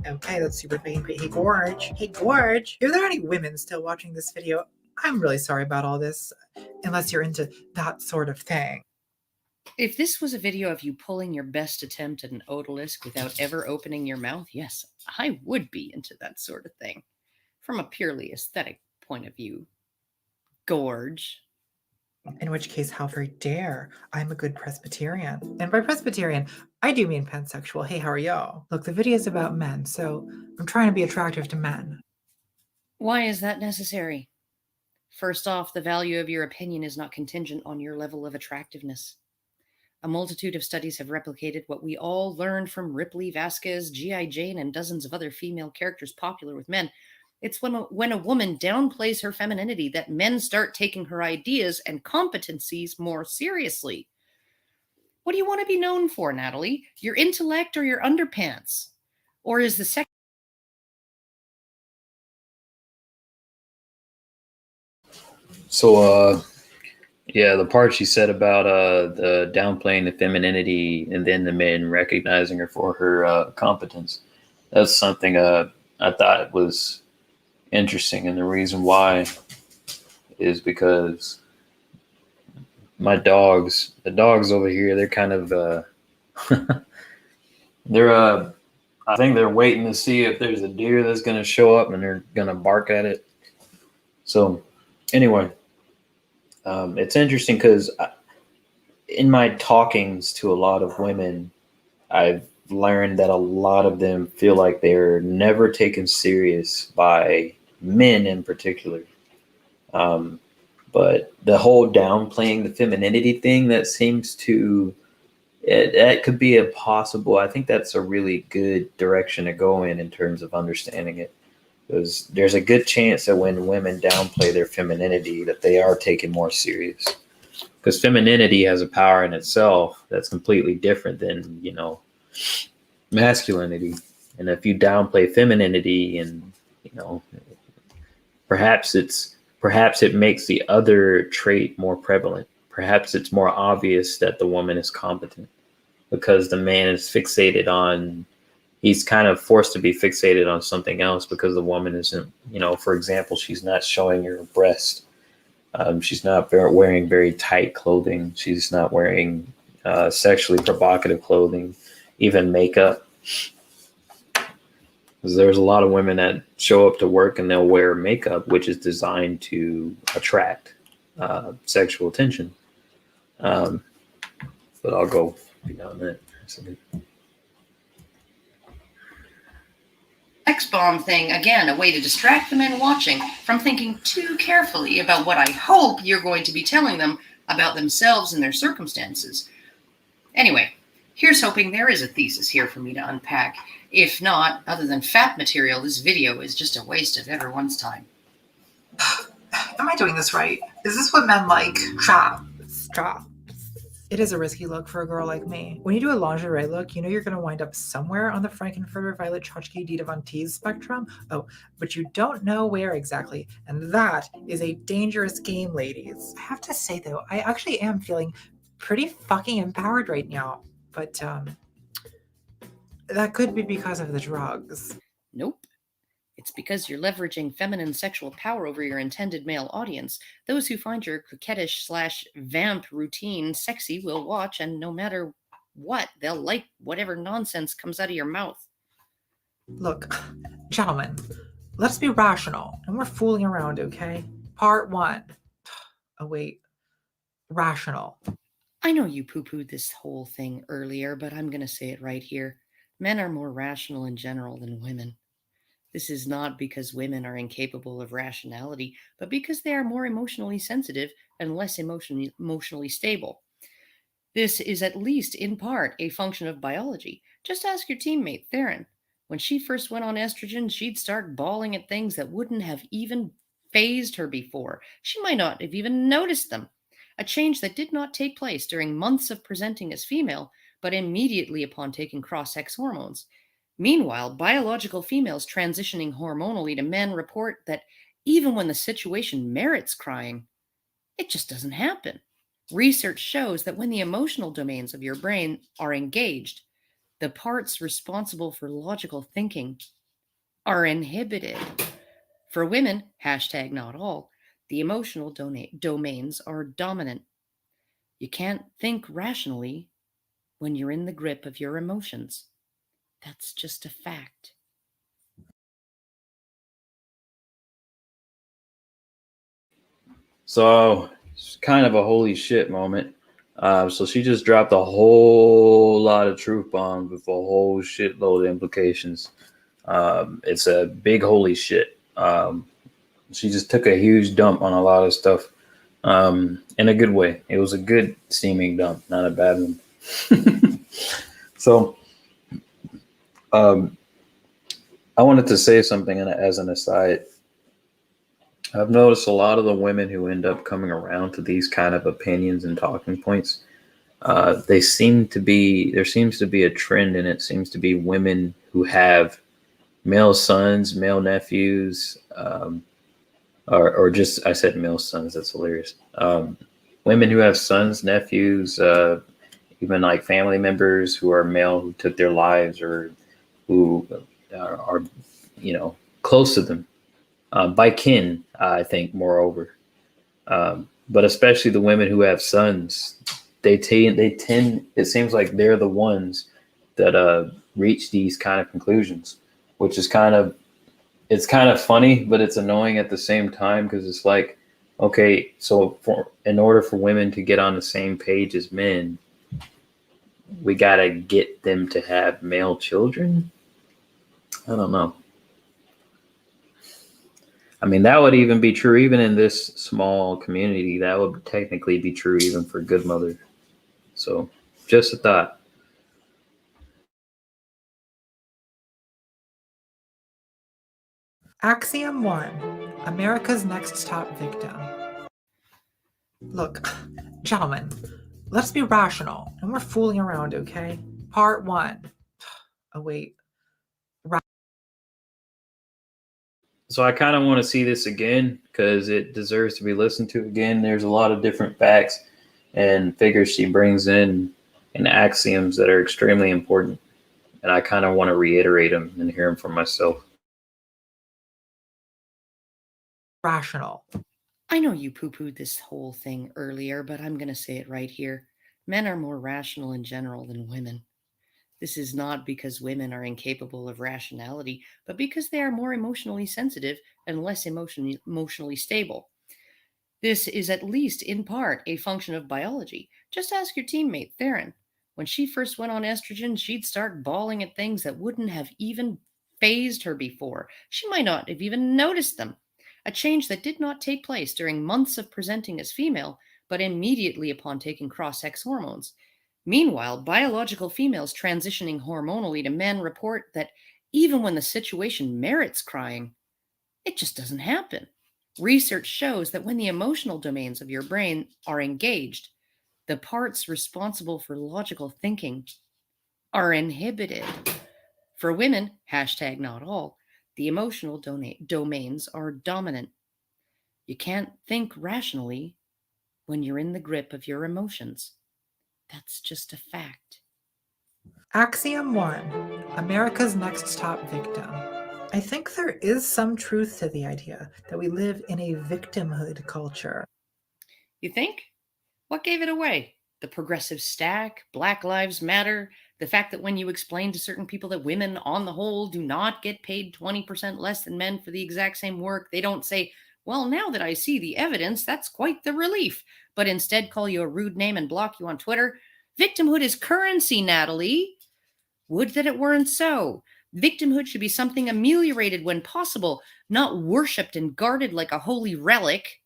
Okay, that's super fucking great. Hey, Gorge. Hey, Gorge. If there are any women still watching this video, I'm really sorry about all this, unless you're into that sort of thing. If this was a video of you pulling your best attempt at an odalisque without ever opening your mouth, yes, I would be into that sort of thing. From a purely aesthetic point of view. Gorge. In which case, how very dare. I'm a good Presbyterian. And by Presbyterian, I do mean pansexual. Hey, how are y'all? Look, the video is about men, so I'm trying to be attractive to men. Why is that necessary? First off, the value of your opinion is not contingent on your level of attractiveness. A multitude of studies have replicated what we all learned from Ripley, Vasquez, G.I. Jane, and dozens of other female characters popular with men. It's when a woman downplays her femininity that men start taking her ideas and competencies more seriously. What do you want to be known for, Natalie? Your intellect or your underpants? Or is the second? So, yeah, the part she said about the downplaying the femininity and then the men recognizing her for her competence, that's something I thought was interesting. And the reason why is because the dogs over here, they're kind of, I think they're waiting to see if there's a deer that's going to show up and they're going to bark at it. So, anyway. It's interesting because in my talkings to a lot of women, I've learned that a lot of them feel like they're never taken serious by men in particular. But the whole downplaying the femininity thing, that seems to, that could be a possible, I think that's a really good direction to go in terms of understanding it. Because there's a good chance that when women downplay their femininity, that they are taken more serious. Because femininity has a power in itself that's completely different than, masculinity. And if you downplay femininity, and perhaps it makes the other trait more prevalent. Perhaps it's more obvious that the woman is competent because the man is fixated on. He's kind of forced to be fixated on something else because the woman isn't, for example, she's not showing her breast. She's not wearing very tight clothing. She's not wearing sexually provocative clothing, even makeup. Because there's a lot of women that show up to work and they'll wear makeup, which is designed to attract sexual attention. But I'll go beyond that. X-bomb thing, again, a way to distract the men watching from thinking too carefully about what I hope you're going to be telling them about themselves and their circumstances. Anyway, here's hoping there is a thesis here for me to unpack. If not, other than fat material, this video is just a waste of everyone's time. Am I doing this right? Is this what men like? Stop. It is a risky look for a girl like me. When you do a lingerie look, you know you're going to wind up somewhere on the Frankenfurter Violet Chachki Dita Von Teese spectrum. Oh, but you don't know where exactly. And that is a dangerous game, ladies. I have to say, though, I actually am feeling pretty fucking empowered right now. But, that could be because of the drugs. Nope. It's because you're leveraging feminine sexual power over your intended male audience. Those who find your coquettish/vamp routine sexy will watch, and no matter what, they'll like whatever nonsense comes out of your mouth. Look, gentlemen, let's be rational. And we're fooling around, okay? Part 1. Oh, wait. Rational. I know you poo-pooed this whole thing earlier, but I'm going to say it right here. Men are more rational in general than women. This is not because women are incapable of rationality, but because they are more emotionally sensitive and less emotionally stable. This is at least in part a function of biology. Just ask your teammate, Theron. When she first went on estrogen, she'd start bawling at things that wouldn't have even phased her before. She might not have even noticed them. A change that did not take place during months of presenting as female, but immediately upon taking cross-sex hormones. Meanwhile, biological females transitioning hormonally to men report that even when the situation merits crying, it just doesn't happen. Research shows that when the emotional domains of your brain are engaged, the parts responsible for logical thinking are inhibited. For women, hashtag not all, the emotional domains are dominant. You can't think rationally when you're in the grip of your emotions. That's just a fact. So it's kind of a holy shit moment. So she just dropped a whole lot of truth bombs with a whole shitload of implications. It's a big holy shit. She just took a huge dump on a lot of stuff in a good way. It was a good steaming dump, not a bad one. So I wanted to say something as an aside. I've noticed a lot of the women who end up coming around to these kind of opinions and talking points, there seems to be a trend, and it seems to be women who have male sons, male nephews, or just, I said male sons, that's hilarious. Women who have sons, nephews, even like family members who are male who took their lives, or who are close to them. By kin, I think, moreover. But especially the women who have sons, they tend, it seems like they're the ones that reach these kind of conclusions, which is it's kind of funny, but it's annoying at the same time, because it's like, okay, so in order for women to get on the same page as men, we got to get them to have male children. I don't know. I mean, that would even be true even in this small community. That would technically be true even for good mother. So just a thought. Axiom 1. America's Next Top Victim. Look, gentlemen, let's be rational. And we're fooling around, okay? Part 1. Oh, wait. So I kind of want to see this again because it deserves to be listened to again. There's a lot of different facts and figures she brings in and axioms that are extremely important. And I kind of want to reiterate them and hear them for myself. Rational. I know you poo-pooed this whole thing earlier, but I'm going to say it right here. Men are more rational in general than women. This is not because women are incapable of rationality, but because they are more emotionally sensitive and less emotionally stable. This is at least in part a function of biology. Just ask your teammate, Theron. When she first went on estrogen, she'd start bawling at things that wouldn't have even fazed her before. She might not have even noticed them. A change that did not take place during months of presenting as female, but immediately upon taking cross-sex hormones. Meanwhile, biological females transitioning hormonally to men report that even when the situation merits crying, it just doesn't happen. Research shows that when the emotional domains of your brain are engaged, the parts responsible for logical thinking are inhibited. For women, hashtag not all, the emotional domains are dominant. You can't think rationally when you're in the grip of your emotions. That's just a fact. Axiom 1: America's Next Top Victim. I think there is some truth to the idea that we live in a victimhood culture. You think? What gave it away? The progressive stack, Black Lives Matter, the fact that when you explain to certain people that women, on the whole, do not get paid 20% less than men for the exact same work, they don't say, well, now that I see the evidence, that's quite the relief, but instead call you a rude name and block you on Twitter. Victimhood is currency, Natalie. Would that it weren't so. Victimhood should be something ameliorated when possible, not worshipped and guarded like a holy relic.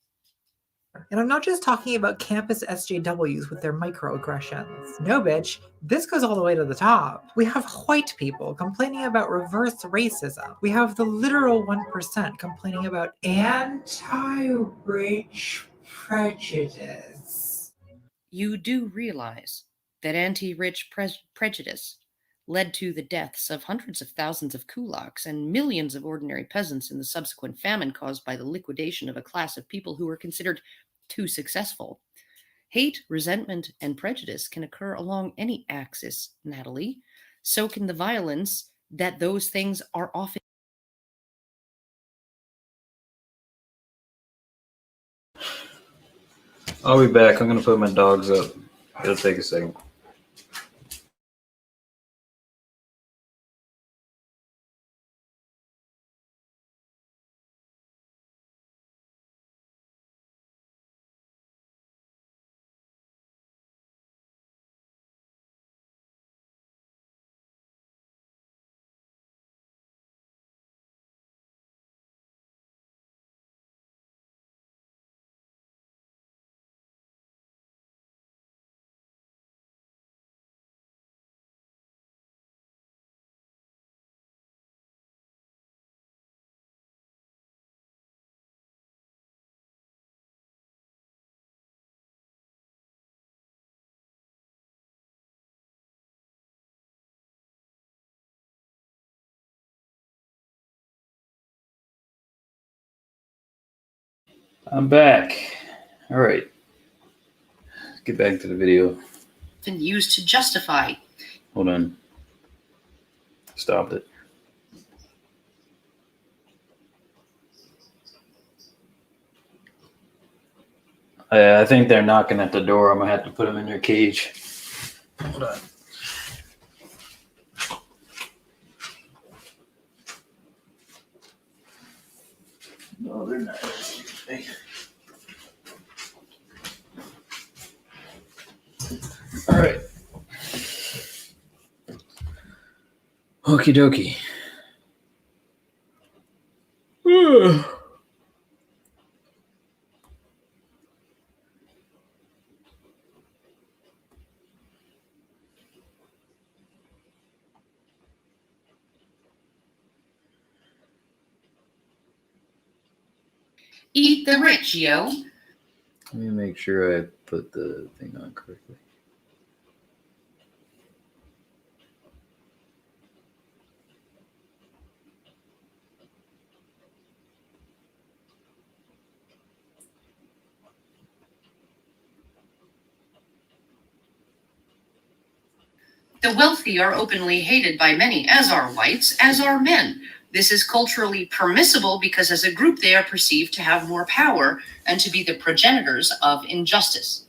And I'm not just talking about campus SJWs with their microaggressions. No, bitch, this goes all the way to the top. We have white people complaining about reverse racism. We have the literal 1% complaining about anti-rich prejudice. You do realize that anti-rich prejudice led to the deaths of hundreds of thousands of kulaks and millions of ordinary peasants in the subsequent famine caused by the liquidation of a class of people who were considered too successful. Hate, resentment, and prejudice can occur along any axis, Natalie. So can the violence that those things are often. I'll be back. I'm gonna put my dogs up. It'll take a second. I'm back. All right. Get back to the video. Used to justify. Hold on. Stopped it. I think they're knocking at the door. I'm gonna have to put them in their cage. Hold on. No, they're not. All right. Okie dokie. Eat the rich, yo. Let me make sure I put the thing on correctly. The wealthy are openly hated by many, as are whites, as are men. This is culturally permissible because as a group they are perceived to have more power and to be the progenitors of injustice.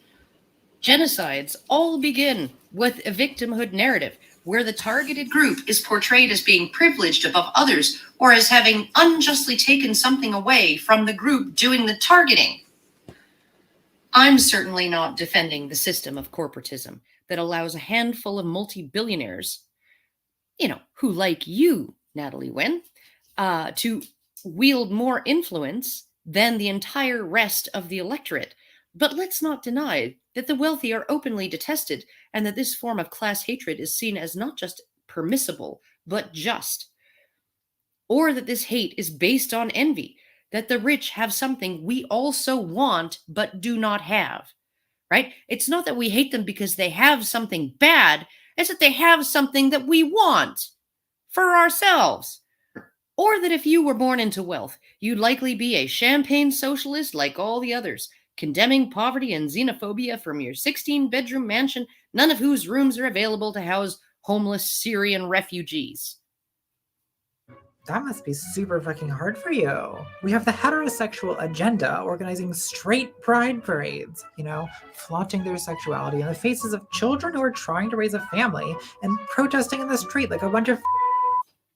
Genocides all begin with a victimhood narrative, where the targeted group is portrayed as being privileged above others or as having unjustly taken something away from the group doing the targeting. I'm certainly not defending the system of corporatism that allows a handful of multi-billionaires, who like you Natalie Wynn, to wield more influence than the entire rest of the electorate. But let's not deny that the wealthy are openly detested and that this form of class hatred is seen as not just permissible, but just. Or that this hate is based on envy, that the rich have something we also want but do not have, right? It's not that we hate them because they have something bad, it's that they have something that we want for ourselves. Or that if you were born into wealth, you'd likely be a champagne socialist like all the others, condemning poverty and xenophobia from your 16-bedroom mansion, none of whose rooms are available to house homeless Syrian refugees. That must be super fucking hard for you. We have the heterosexual agenda organizing straight pride parades, flaunting their sexuality in the faces of children who are trying to raise a family and protesting in the street like a bunch of.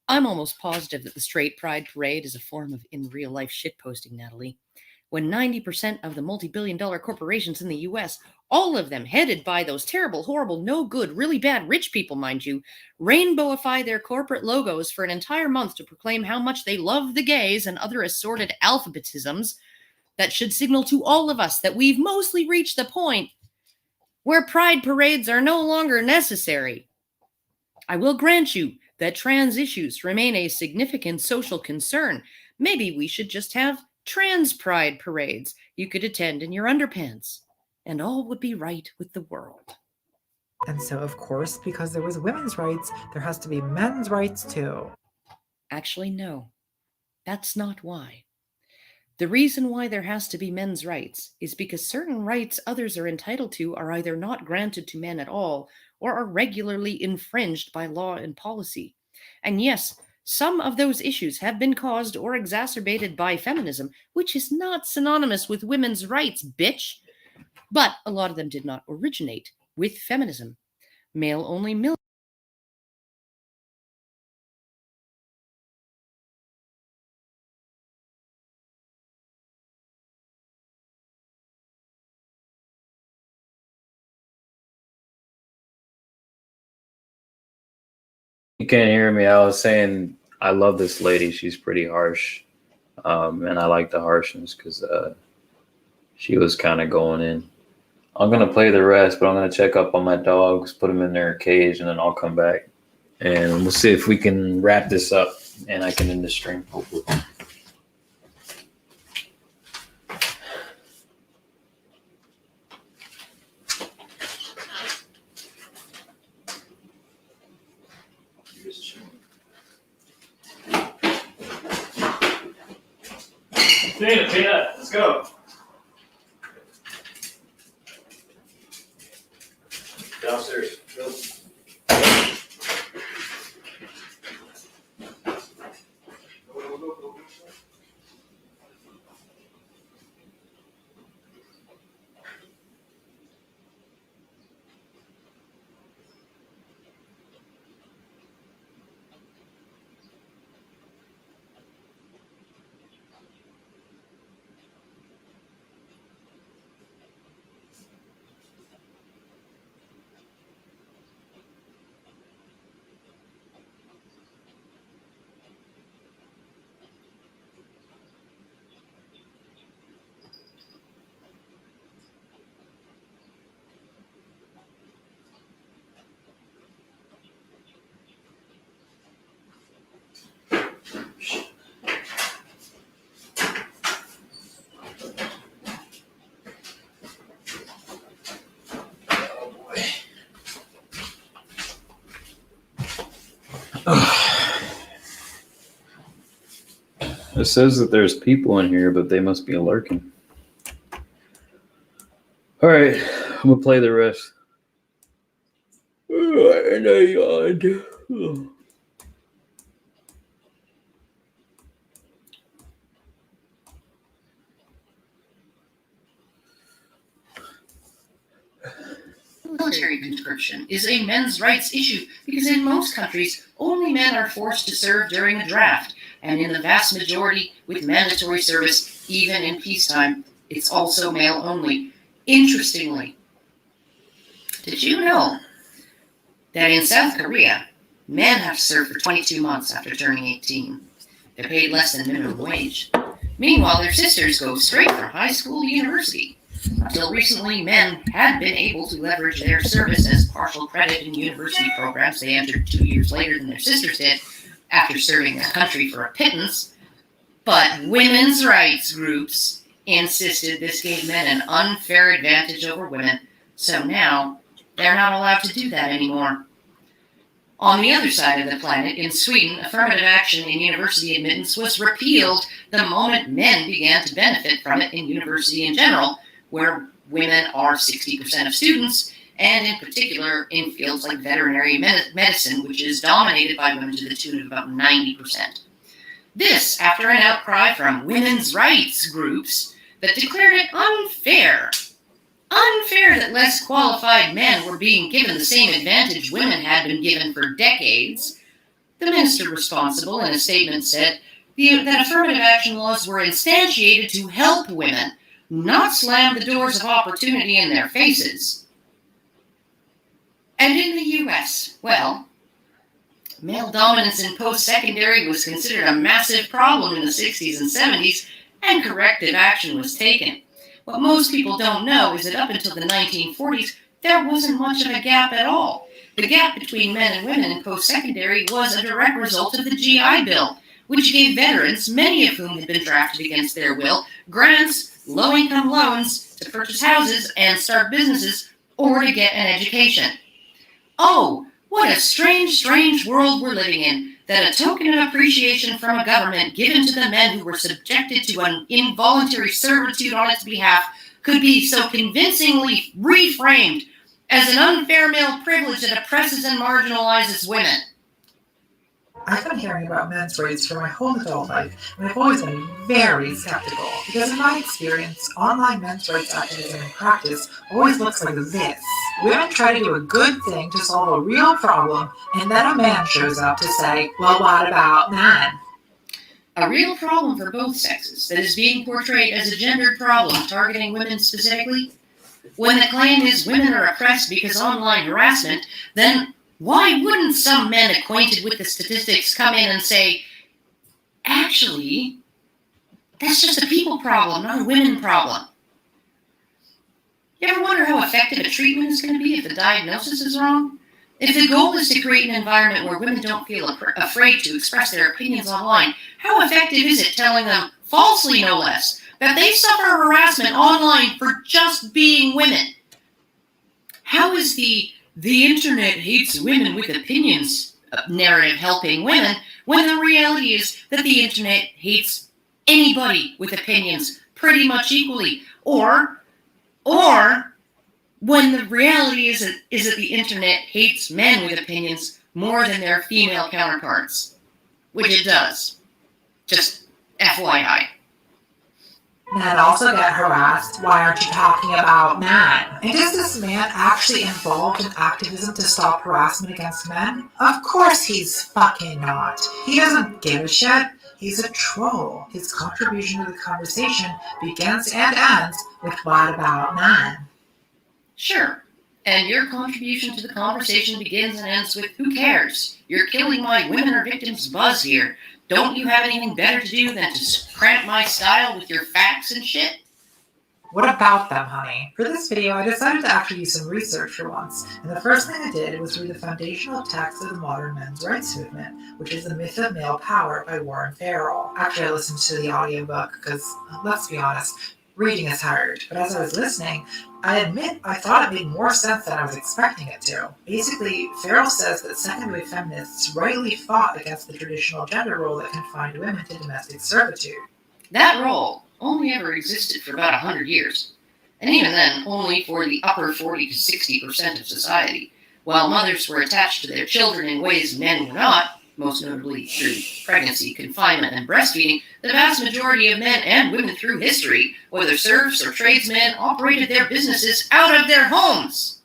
I'm almost positive that the straight pride parade is a form of in real life shitposting, Natalie. When 90% of the multi-billion-dollar corporations in the US, all of them headed by those terrible, horrible, no good, really bad rich people, mind you, rainbowify their corporate logos for an entire month to proclaim how much they love the gays and other assorted alphabetisms that should signal to all of us that we've mostly reached the point where pride parades are no longer necessary. I will grant you that trans issues remain a significant social concern. Maybe we should just have trans pride parades you could attend in your underpants, and all would be right with the world. And so, of course, because there was women's rights, there has to be men's rights too. Actually, no. That's not why. The reason why there has to be men's rights is because certain rights others are entitled to are either not granted to men at all or are regularly infringed by law and policy. And yes, some of those issues have been caused or exacerbated by feminism, which is not synonymous with women's rights, bitch. But a lot of them did not originate with feminism. Male-only military. You can't hear me. I was saying I love this lady. She's pretty harsh, and I like the harshness because she was kind of going in. I'm gonna play the rest, but I'm gonna check up on my dogs, put them in their cage, and then I'll come back and we'll see if we can wrap this up and I can end the stream. Tina, let's go. Downstairs. Go. It says that there's people in here, but they must be lurking. All right, I'm gonna play the rest. And I yawned. Military conscription is a men's rights issue because in most countries, only men are forced to serve during a draft, and in the vast majority with mandatory service, even in peacetime, it's also male only. Interestingly, did you know that in South Korea, Men have to serve for 22 months after turning 18. They're paid less than minimum wage. Meanwhile, their sisters go straight from high school to university. Until recently, men had been able to leverage their service as partial credit in university programs they entered 2 years later than their sisters did, after serving their country for a pittance. But women's rights groups insisted this gave men an unfair advantage over women, so now they're not allowed to do that anymore. On the other side of the planet, in Sweden, affirmative action in university admittance was repealed the moment men began to benefit from it in university in general, where women are 60% of students, and in particular in fields like veterinary medicine, which is dominated by women to the tune of about 90%. This after an outcry from women's rights groups that declared it unfair. Unfair that less qualified men were being given the same advantage women had been given for decades. The minister responsible in a statement said that affirmative action laws were instantiated to help women, not slam the doors of opportunity in their faces. And in the U.S., well, male dominance in post-secondary was considered a massive problem in the 60s and 70s, and corrective action was taken. What most people don't know is that up until the 1940s, there wasn't much of a gap at all. The gap between men and women in post-secondary was a direct result of the GI Bill, which gave veterans, many of whom had been drafted against their will, grants, low-income loans to purchase houses and start businesses or to get an education. Oh, what a strange, strange world we're living in, that a token of appreciation from a government given to the men who were subjected to an involuntary servitude on its behalf could be so convincingly reframed as an unfair male privilege that oppresses and marginalizes women. I've been hearing about men's rights for my whole adult life, and I've always been very skeptical, because in my experience, online men's rights activism in practice always looks like this. Women try to do a good thing to solve a real problem, and then a man shows up to say, well, what about men? A real problem for both sexes that is being portrayed as a gendered problem targeting women specifically. When the claim is women are oppressed because online harassment, then why wouldn't some men acquainted with the statistics come in and say, actually, that's just a people problem, not a women problem? You ever wonder how effective a treatment is going to be if the diagnosis is wrong? If the goal is to create an environment where women don't feel afraid to express their opinions online, how effective is it telling them, falsely no less, that they suffer harassment online for just being women? How is the internet hates women with opinions narrative helping women when the reality is that the internet hates anybody with opinions pretty much equally? Or when the reality is that the internet hates men with opinions more than their female counterparts, which it does. Just FYI. Men also get harassed. Why aren't you talking about men? And is this man actually involved in activism to stop harassment against men? Of course he's fucking not. He doesn't give a shit. He's a troll. His contribution to the conversation begins and ends with what about men? Sure. And your contribution to the conversation begins and ends with who cares? You're killing my women are victims buzz here. Don't you have anything better to do than to cramp my style with your facts and shit? What about them, honey? For this video, I decided to actually do some research for once, and the first thing I did was read the foundational text of the modern men's rights movement, which is The Myth of Male Power by Warren Farrell. Actually, I listened to the audiobook because, let's be honest, reading is hard, but as I was listening, I admit I thought it made more sense than I was expecting it to. Basically, Farrell says that second-wave feminists rightly fought against the traditional gender role that confined women to domestic servitude. That role only ever existed for about 100 years, and even then only for the upper 40 to 60% of society. While mothers were attached to their children in ways men were not, most notably through pregnancy, confinement, and breastfeeding, the vast majority of men and women through history, whether serfs or tradesmen, operated their businesses out of their homes.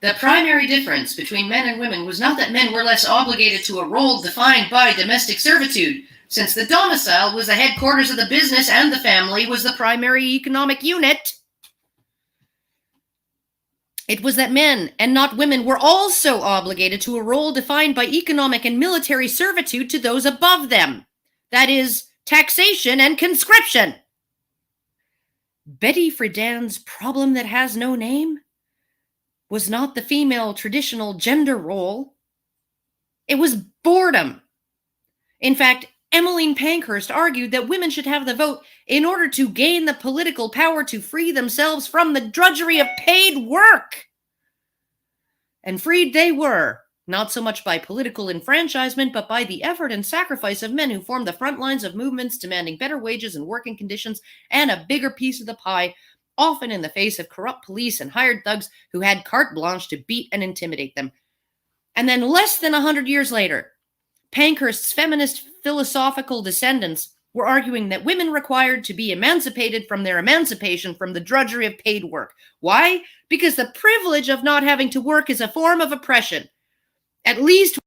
The primary difference between men and women was not that men were less obligated to a role defined by domestic servitude, since the domicile was the headquarters of the business and the family was the primary economic unit. It was that men, and not women, were also obligated to a role defined by economic and military servitude to those above them. That is, taxation and conscription. Betty Friedan's problem that has no name was not the female traditional gender role. It was boredom. In fact, Emmeline Pankhurst argued that women should have the vote in order to gain the political power to free themselves from the drudgery of paid work. And freed they were, not so much by political enfranchisement, but by the effort and sacrifice of men who formed the front lines of movements demanding better wages and working conditions and a bigger piece of the pie, often in the face of corrupt police and hired thugs who had carte blanche to beat and intimidate them. And then less than 100 years later, Pankhurst's feminist philosophical descendants were arguing that women required to be emancipated from their emancipation from the drudgery of paid work. Why? Because the privilege of not having to work is a form of oppression. At least.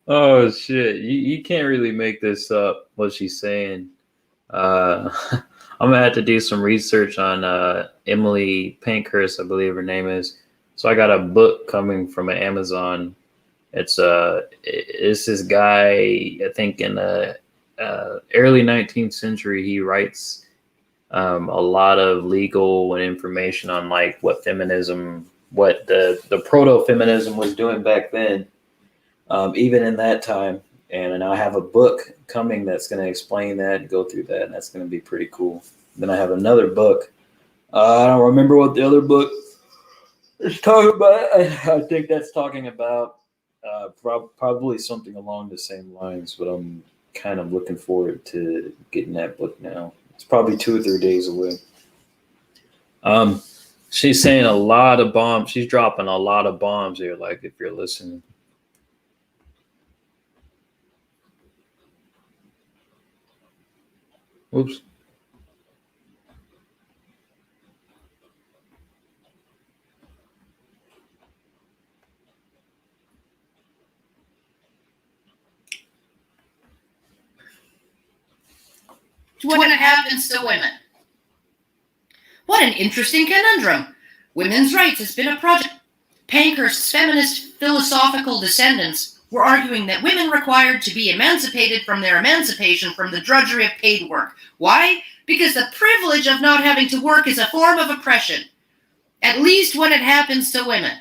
Oh shit! You can't really make this up. What she's saying. I'm gonna have to do some research on Emily Pankhurst, I believe her name is. So I got a book coming from Amazon. It's this guy, I think in the early 19th century. He writes a lot of legal and information on like what feminism, what the proto-feminism was doing back then, even in that time. And I have a book coming that's going to explain that and go through that, and that's going to be pretty cool. Then I have another book. I don't remember what the other book is talking about. I think that's talking about probably something along the same lines, but I'm kind of looking forward to getting that book now. It's probably 2 or 3 days away. She's saying a lot of bombs. She's dropping a lot of bombs here, like if you're listening. Oops. What happens to women? What an interesting conundrum. Women's rights has been a project. Pankhurst's feminist philosophical descendants were arguing that women required to be emancipated from their emancipation from the drudgery of paid work. Why? Because the privilege of not having to work is a form of oppression, at least when it happens to women.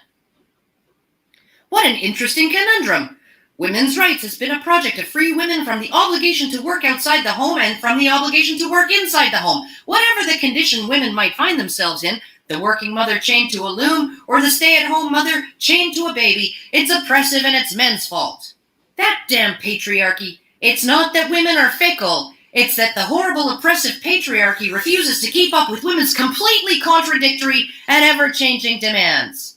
What an interesting conundrum. Women's rights has been a project to free women from the obligation to work outside the home and from the obligation to work inside the home. Whatever the condition women might find themselves in, the working mother chained to a loom or the stay-at-home mother chained to a baby, it's oppressive and it's men's fault. That damn patriarchy. It's not that women are fickle. It's that the horrible oppressive patriarchy refuses to keep up with women's completely contradictory and ever-changing demands.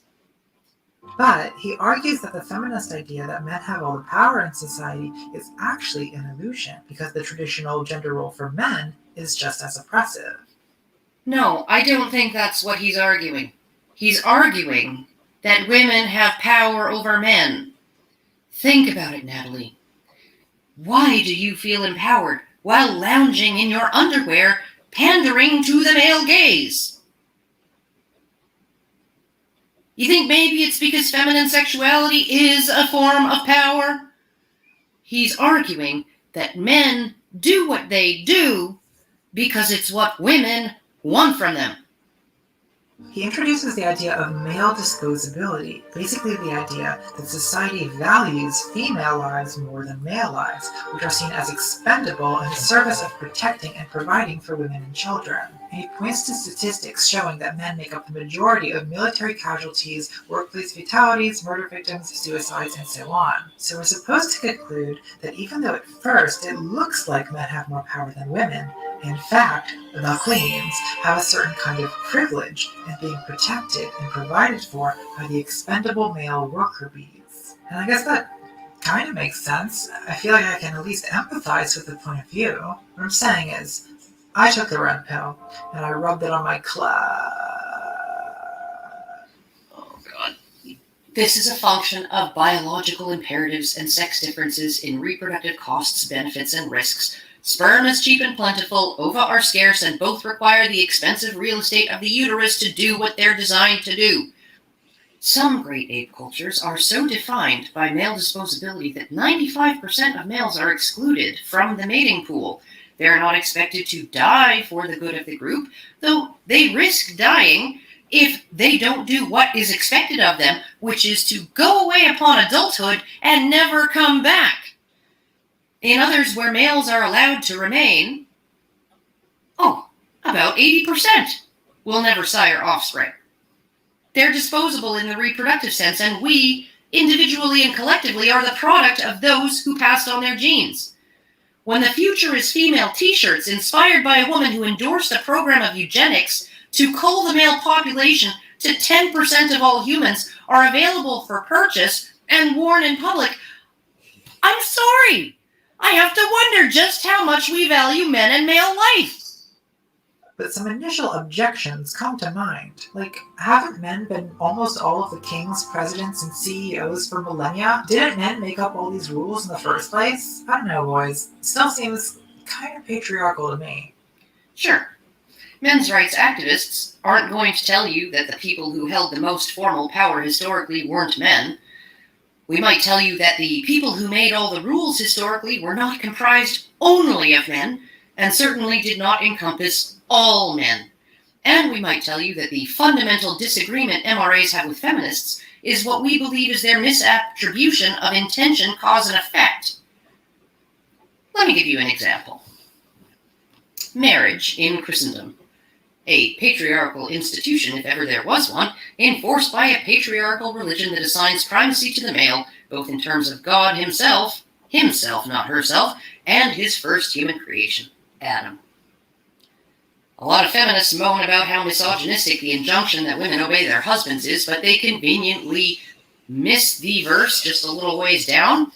But he argues that the feminist idea that men have all the power in society is actually an illusion, because the traditional gender role for men is just as oppressive. No, I don't think that's what he's arguing. He's arguing that women have power over men. Think about it, Natalie. Why do you feel empowered while lounging in your underwear, pandering to the male gaze? You think maybe it's because feminine sexuality is a form of power? He's arguing that men do what they do because it's what women want from them. He introduces the idea of male disposability, basically the idea that society values female lives more than male lives, which are seen as expendable in the service of protecting and providing for women and children. And he points to statistics showing that men make up the majority of military casualties, workplace fatalities, murder victims, suicides, and so on. So we're supposed to conclude that even though at first it looks like men have more power than women, in fact, the queens have a certain kind of privilege in being protected and provided for by the expendable male worker bees. And I guess that kind of makes sense. I feel like I can at least empathize with the point of view. What I'm saying is, I took the red pill, and I rubbed it on my clit. Oh, God. This is a function of biological imperatives and sex differences in reproductive costs, benefits, and risks. Sperm is cheap and plentiful, ova are scarce, and both require the expensive real estate of the uterus to do what they're designed to do. Some great ape cultures are so defined by male disposability that 95% of males are excluded from the mating pool. They are not expected to die for the good of the group, though they risk dying if they don't do what is expected of them, which is to go away upon adulthood and never come back. In others where males are allowed to remain, about 80% will never sire offspring. They're disposable in the reproductive sense, and we, individually and collectively, are the product of those who passed on their genes. When the future is female t-shirts inspired by a woman who endorsed a program of eugenics to cull the male population to 10% of all humans are available for purchase and worn in public, I'm sorry. I have to wonder just how much we value men and male life. But some initial objections come to mind. Like, haven't men been almost all of the kings, presidents, and CEOs for millennia? Didn't men make up all these rules in the first place? I don't know, boys. Still seems kind of patriarchal to me. Sure. Men's rights activists aren't going to tell you that the people who held the most formal power historically weren't men. We might tell you that the people who made all the rules historically were not comprised only of men, and certainly did not encompass all men. And we might tell you that the fundamental disagreement MRAs have with feminists is what we believe is their misattribution of intention, cause, and effect. Let me give you an example. Marriage in Christendom. A patriarchal institution, if ever there was one, enforced by a patriarchal religion that assigns primacy to the male, both in terms of God himself, not herself, and his first human creation, Adam. A lot of feminists moan about how misogynistic the injunction that women obey their husbands is, but they conveniently miss the verse just a little ways down,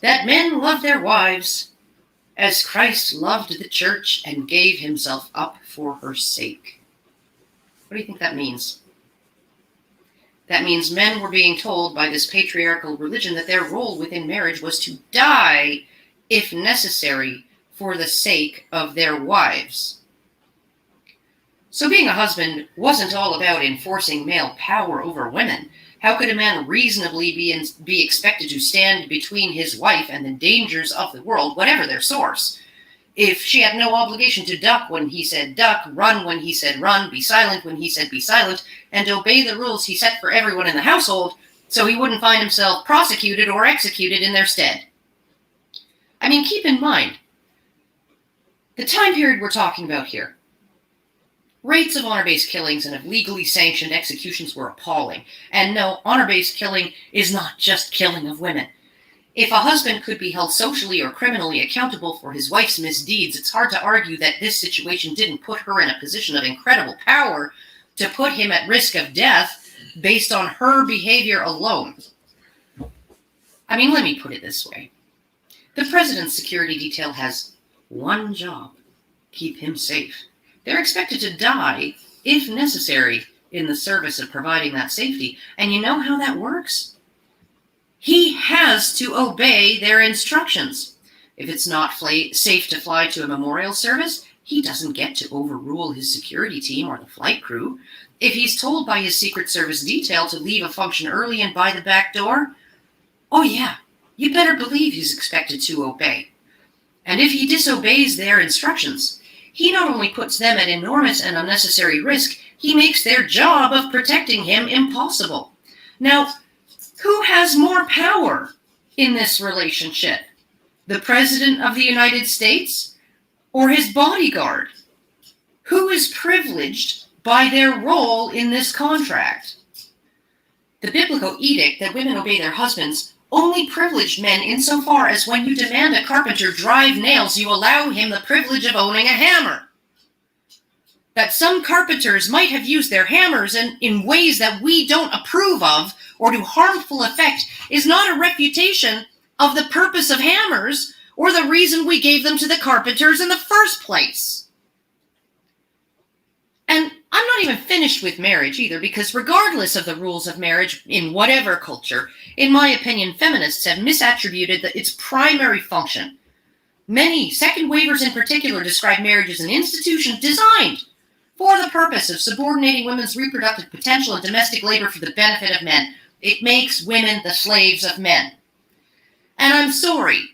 that men love their wives as Christ loved the church and gave himself up for her sake. What do you think that means? That means men were being told by this patriarchal religion that their role within marriage was to die, if necessary, for the sake of their wives. So being a husband wasn't all about enforcing male power over women. How could a man reasonably be expected to stand between his wife and the dangers of the world, whatever their source? If she had no obligation to duck when he said duck, run when he said run, be silent when he said be silent, and obey the rules he set for everyone in the household, so he wouldn't find himself prosecuted or executed in their stead. I mean, keep in mind, the time period we're talking about here. Rates of honor-based killings and of legally sanctioned executions were appalling. And no, honor-based killing is not just killing of women. If a husband could be held socially or criminally accountable for his wife's misdeeds, it's hard to argue that this situation didn't put her in a position of incredible power to put him at risk of death based on her behavior alone. I mean, let me put it this way. The president's security detail has one job: keep him safe. They're expected to die, if necessary, in the service of providing that safety. And you know how that works? He has to obey their instructions. If it's not safe to fly to a memorial service, he doesn't get to overrule his security team or the flight crew. If he's told by his Secret Service detail to leave a function early and by the back door, oh yeah, you better believe he's expected to obey. And if he disobeys their instructions, he not only puts them at enormous and unnecessary risk, he makes their job of protecting him impossible. Now, who has more power in this relationship? The President of the United States or his bodyguard? Who is privileged by their role in this contract? The biblical edict that women obey their husbands only privileged men insofar as when you demand a carpenter drive nails, you allow him the privilege of owning a hammer. That some carpenters might have used their hammers in ways that we don't approve of or to harmful effect is not a refutation of the purpose of hammers or the reason we gave them to the carpenters in the first place. And I'm not even finished finished with marriage either, because regardless of the rules of marriage in whatever culture, in my opinion, feminists have misattributed its primary function. Many, second waivers in particular, describe marriage as an institution designed for the purpose of subordinating women's reproductive potential and domestic labor for the benefit of men. It makes women the slaves of men. And I'm sorry,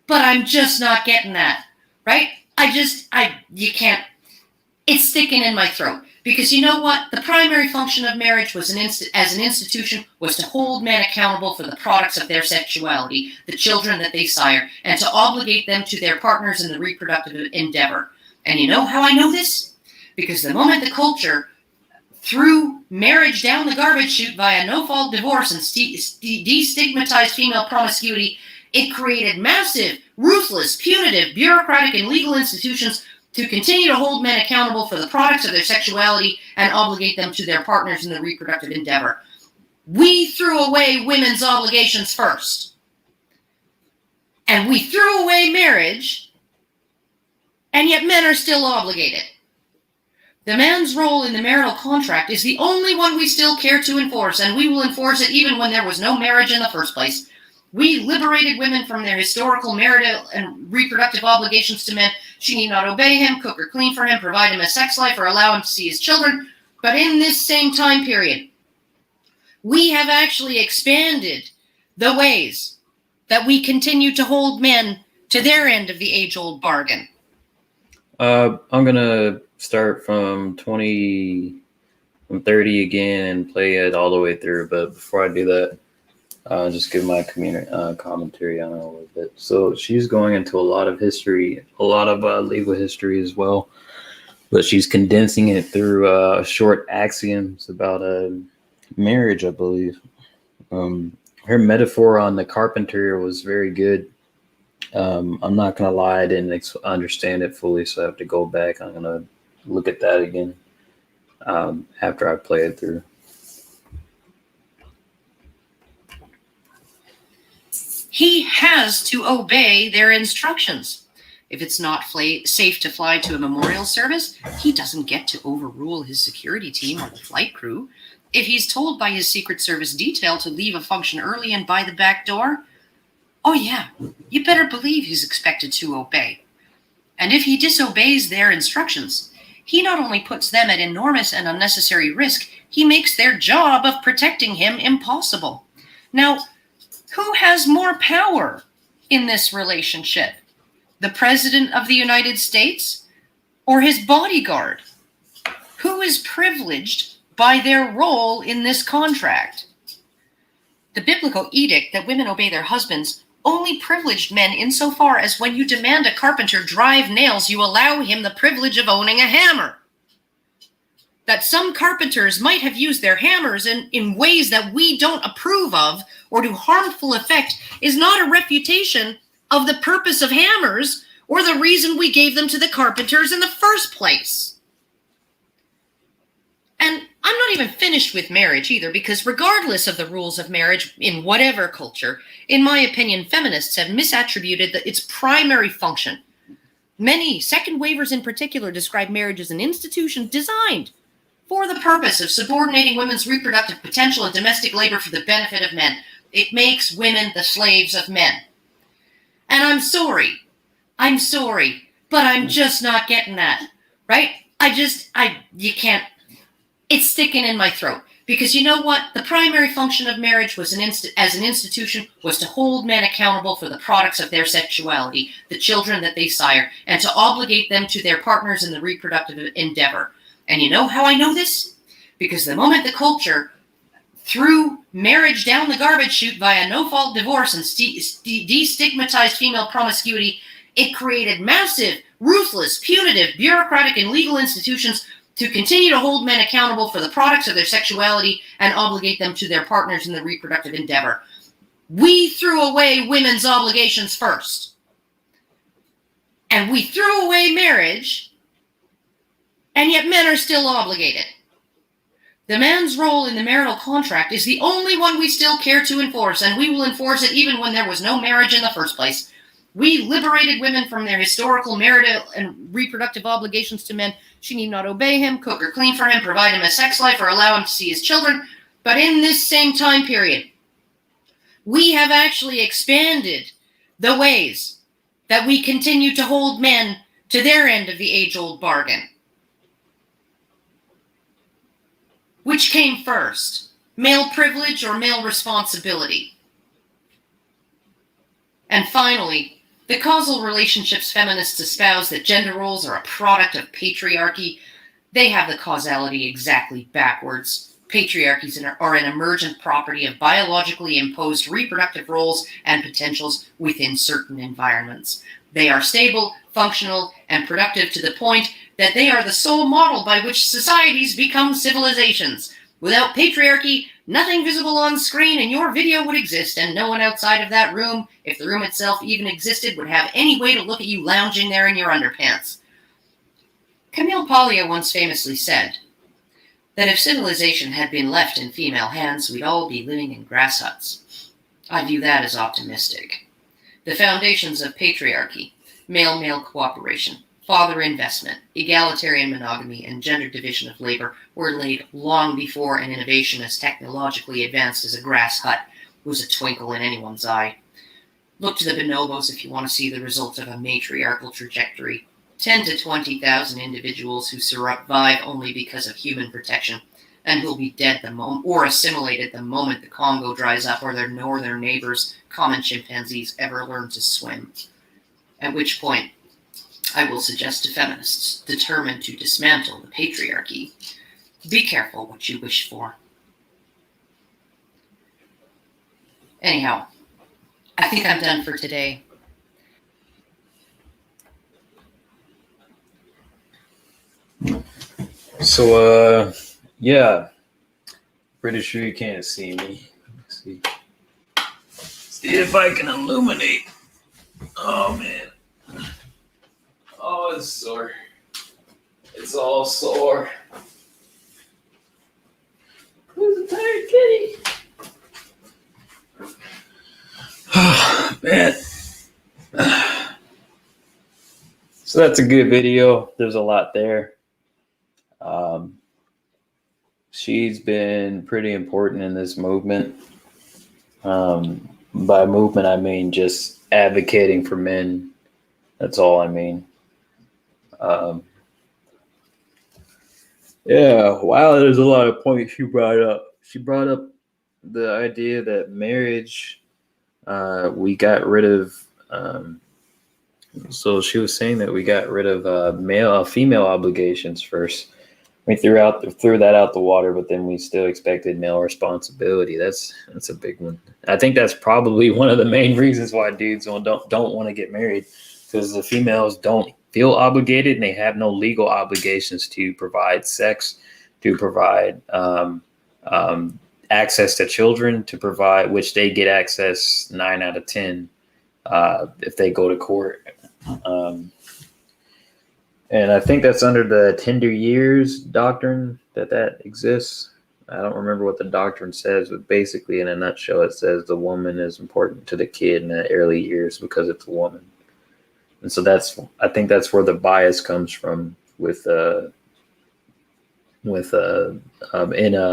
but I'm just not getting that, right? You can't, it's sticking in my throat. Because you know what? The primary function of marriage was as an institution was to hold men accountable for the products of their sexuality, the children that they sire, and to obligate them to their partners in the reproductive endeavor. And you know how I know this? Because the moment the culture threw marriage down the garbage chute via no-fault divorce and destigmatized female promiscuity, it created massive, ruthless, punitive, bureaucratic, and legal institutions to continue to hold men accountable for the products of their sexuality and obligate them to their partners in the reproductive endeavor. We threw away women's obligations first. And we threw away marriage, and yet men are still obligated. The man's role in the marital contract is the only one we still care to enforce, and we will enforce it even when there was no marriage in the first place. We liberated women from their historical marital and reproductive obligations to men. She need not obey him, cook or clean for him, provide him a sex life, or allow him to see his children. But in this same time period, we have actually expanded the ways that we continue to hold men to their end of the age-old bargain. I'm going to start from 30 again and play it all the way through. But before I do that, just give my commentary on it a little bit. So she's going into a lot of history, a lot of legal history as well, but she's condensing it through short axioms about marriage, I believe. Her metaphor on the carpenter was very good. I'm not going to lie, I didn't understand it fully, so I have to go back. I'm going to look at that again after I play it through. He has to obey their instructions. If it's not safe to fly to a memorial service, he doesn't get to overrule his security team or the flight crew. If he's told by his Secret Service detail to leave a function early and by the back door, oh yeah, you better believe he's expected to obey. And if he disobeys their instructions, he not only puts them at enormous and unnecessary risk, he makes their job of protecting him impossible. Now, who has more power in this relationship? The President of the United States or his bodyguard? Who is privileged by their role in this contract? The biblical edict that women obey their husbands only privileged men insofar as when you demand a carpenter drive nails, you allow him the privilege of owning a hammer. That some carpenters might have used their hammers in ways that we don't approve of or to harmful effect is not a refutation of the purpose of hammers or the reason we gave them to the carpenters in the first place. And I'm not even finished with marriage either, because regardless of the rules of marriage in whatever culture, in my opinion, feminists have misattributed its primary function. Many, second waivers in particular, describe marriage as an institution designed for the purpose of subordinating women's reproductive potential and domestic labor for the benefit of men. It makes women the slaves of men. And I'm sorry, but I'm just not getting that, right? You can't, it's sticking in my throat. Because you know what? The primary function of marriage was as an institution was to hold men accountable for the products of their sexuality, the children that they sire, and to obligate them to their partners in the reproductive endeavor. And you know how I know this? Because the moment the culture threw marriage down the garbage chute via no-fault divorce and destigmatized female promiscuity, it created massive, ruthless, punitive, bureaucratic, and legal institutions to continue to hold men accountable for the products of their sexuality and obligate them to their partners in the reproductive endeavor. We threw away women's obligations first. And we threw away marriage, and yet men are still obligated. The man's role in the marital contract is the only one we still care to enforce, and we will enforce it even when there was no marriage in the first place. We liberated women from their historical marital and reproductive obligations to men. She need not obey him, cook or clean for him, provide him a sex life, or allow him to see his children. But in this same time period, we have actually expanded the ways that we continue to hold men to their end of the age-old bargain. Which came first, male privilege or male responsibility? And finally, the causal relationships feminists espouse that gender roles are a product of patriarchy, they have the causality exactly backwards. Patriarchies are an emergent property of biologically imposed reproductive roles and potentials within certain environments. They are stable, functional, and productive to the point that they are the sole model by which societies become civilizations. Without patriarchy, nothing visible on screen in your video would exist, and no one outside of that room, if the room itself even existed, would have any way to look at you lounging there in your underpants. Camille Paglia once famously said that if civilization had been left in female hands, we'd all be living in grass huts. I view that as optimistic. The foundations of patriarchy, male-male cooperation, father investment, egalitarian monogamy, and gender division of labor were laid long before an innovation as technologically advanced as a grass hut was a twinkle in anyone's eye. Look to the bonobos if you want to see the result of a matriarchal trajectory. 10 to 20,000 individuals who survive only because of human protection, and who'll be dead the moment or assimilated the moment the Congo dries up or their northern neighbors, common chimpanzees, ever learn to swim. At which point, I will suggest to feminists determined to dismantle the patriarchy, be careful what you wish for. Anyhow, I think I'm done for today. So, yeah, pretty sure you can't see me. Let's see. See if I can illuminate. Oh, man. Oh, it's sore. It's all sore. Who's the tired kitty? Oh, man. So that's a good video. There's a lot there. She's been pretty important in this movement. By movement, I mean just advocating for men. That's all I mean. Yeah, wow, there's a lot of points she brought up. She brought up the idea that marriage, we got rid of. So she was saying that we got rid of female obligations first. We threw that out the water, but then we still expected male responsibility. That's a big one. I think that's probably one of the main reasons why dudes don't want to get married, because the females don't feel obligated and they have no legal obligations to provide sex, to provide access to children, to provide, which they get access 9 out of 10 if they go to court. And I think that's under the tender years doctrine that exists. I don't remember what the doctrine says, but basically in a nutshell, it says the woman is important to the kid in the early years because it's a woman. And so I think that's where the bias comes from with in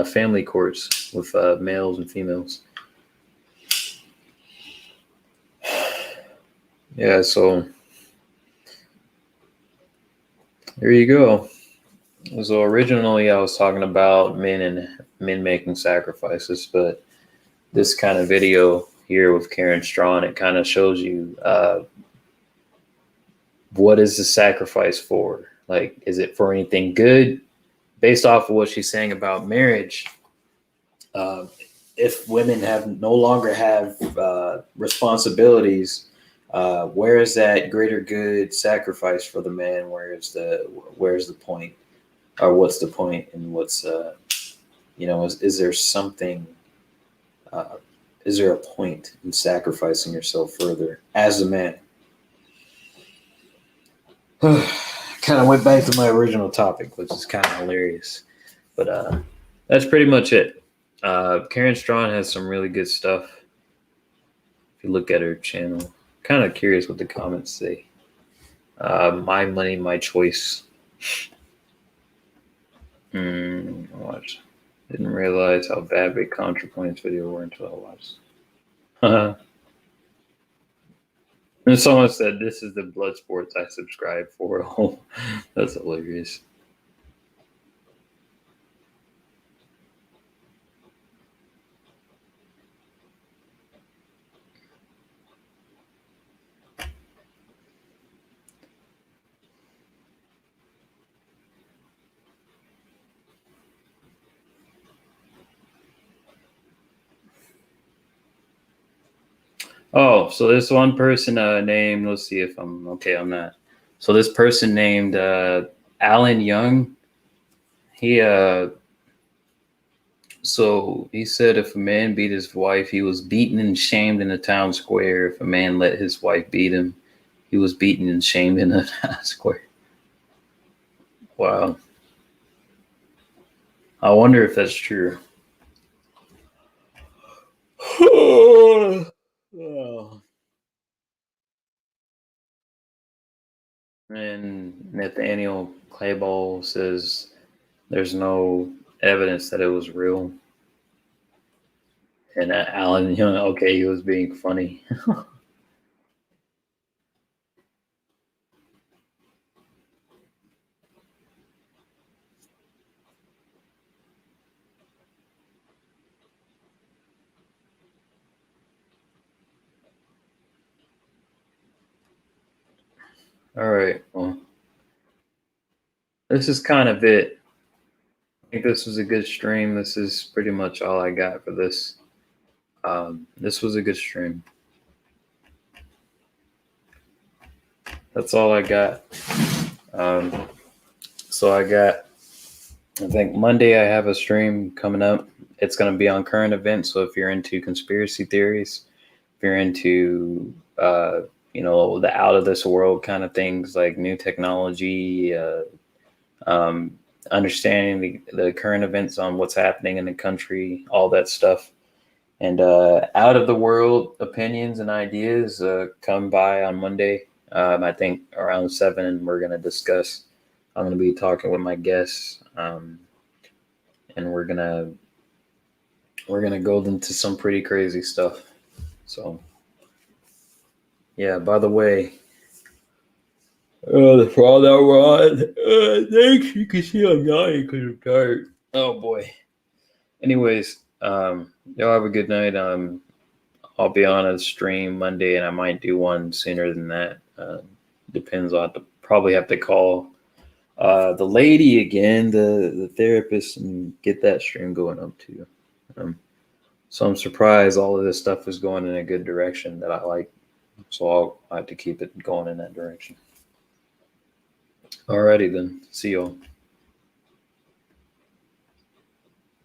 family courts with males and females. Yeah, so there you go. So originally I was talking about men making sacrifices, but this kind of video here with Karen Strawn, it kind of shows you what is the sacrifice for? Like, is it for anything good? Based off of what she's saying about marriage, if women no longer have responsibilities, where is that greater good sacrifice for the man? Where's the point, or what's the point, and what's is there something? Is there a point in sacrificing yourself further as a man? Kind of went back to my original topic, which is kind of hilarious, but that's pretty much it. Karen Strawn has some really good stuff. If you look at her channel, Kind of curious what the comments say. My money, my choice. Watch. Didn't realize how bad big ContraPoints video were until I watched. And someone said, "This is the blood sports I subscribe for." Oh, that's hilarious. Oh, so this one person named, let's see if I'm okay on that. So this person named Alan Young, he so he said if a man beat his wife, he was beaten and shamed in a town square. If a man let his wife beat him, he was beaten and shamed in a town square. Wow. I wonder if that's true. And Nathaniel Clayball says there's no evidence that it was real. And Alan Young, okay, he was being funny. All right, well, this is kind of it. I think this was a good stream. This is pretty much all I got for this. This was a good stream. That's all I got. So I think Monday I have a stream coming up. It's going to be on current events. So if you're into conspiracy theories, if you're into, the out of this world kind of things like new technology, understanding the current events on what's happening in the country, all that stuff. And out of the world opinions and ideas, come by on Monday. I think around 7, and we're going to discuss. I'm going to be talking with my guests, and we're gonna go into some pretty crazy stuff. So, yeah. By the way, for all that we're on, thanks. You can see I'm yawning because I'm tired. Oh boy. Anyways, y'all have a good night. I'll be on a stream Monday, and I might do one sooner than that. Depends. I'll probably have to call the lady again, the therapist, and get that stream going up too. So I'm surprised all of this stuff is going in a good direction that I like. So I'll have to keep it going in that direction. Alrighty then. See y'all.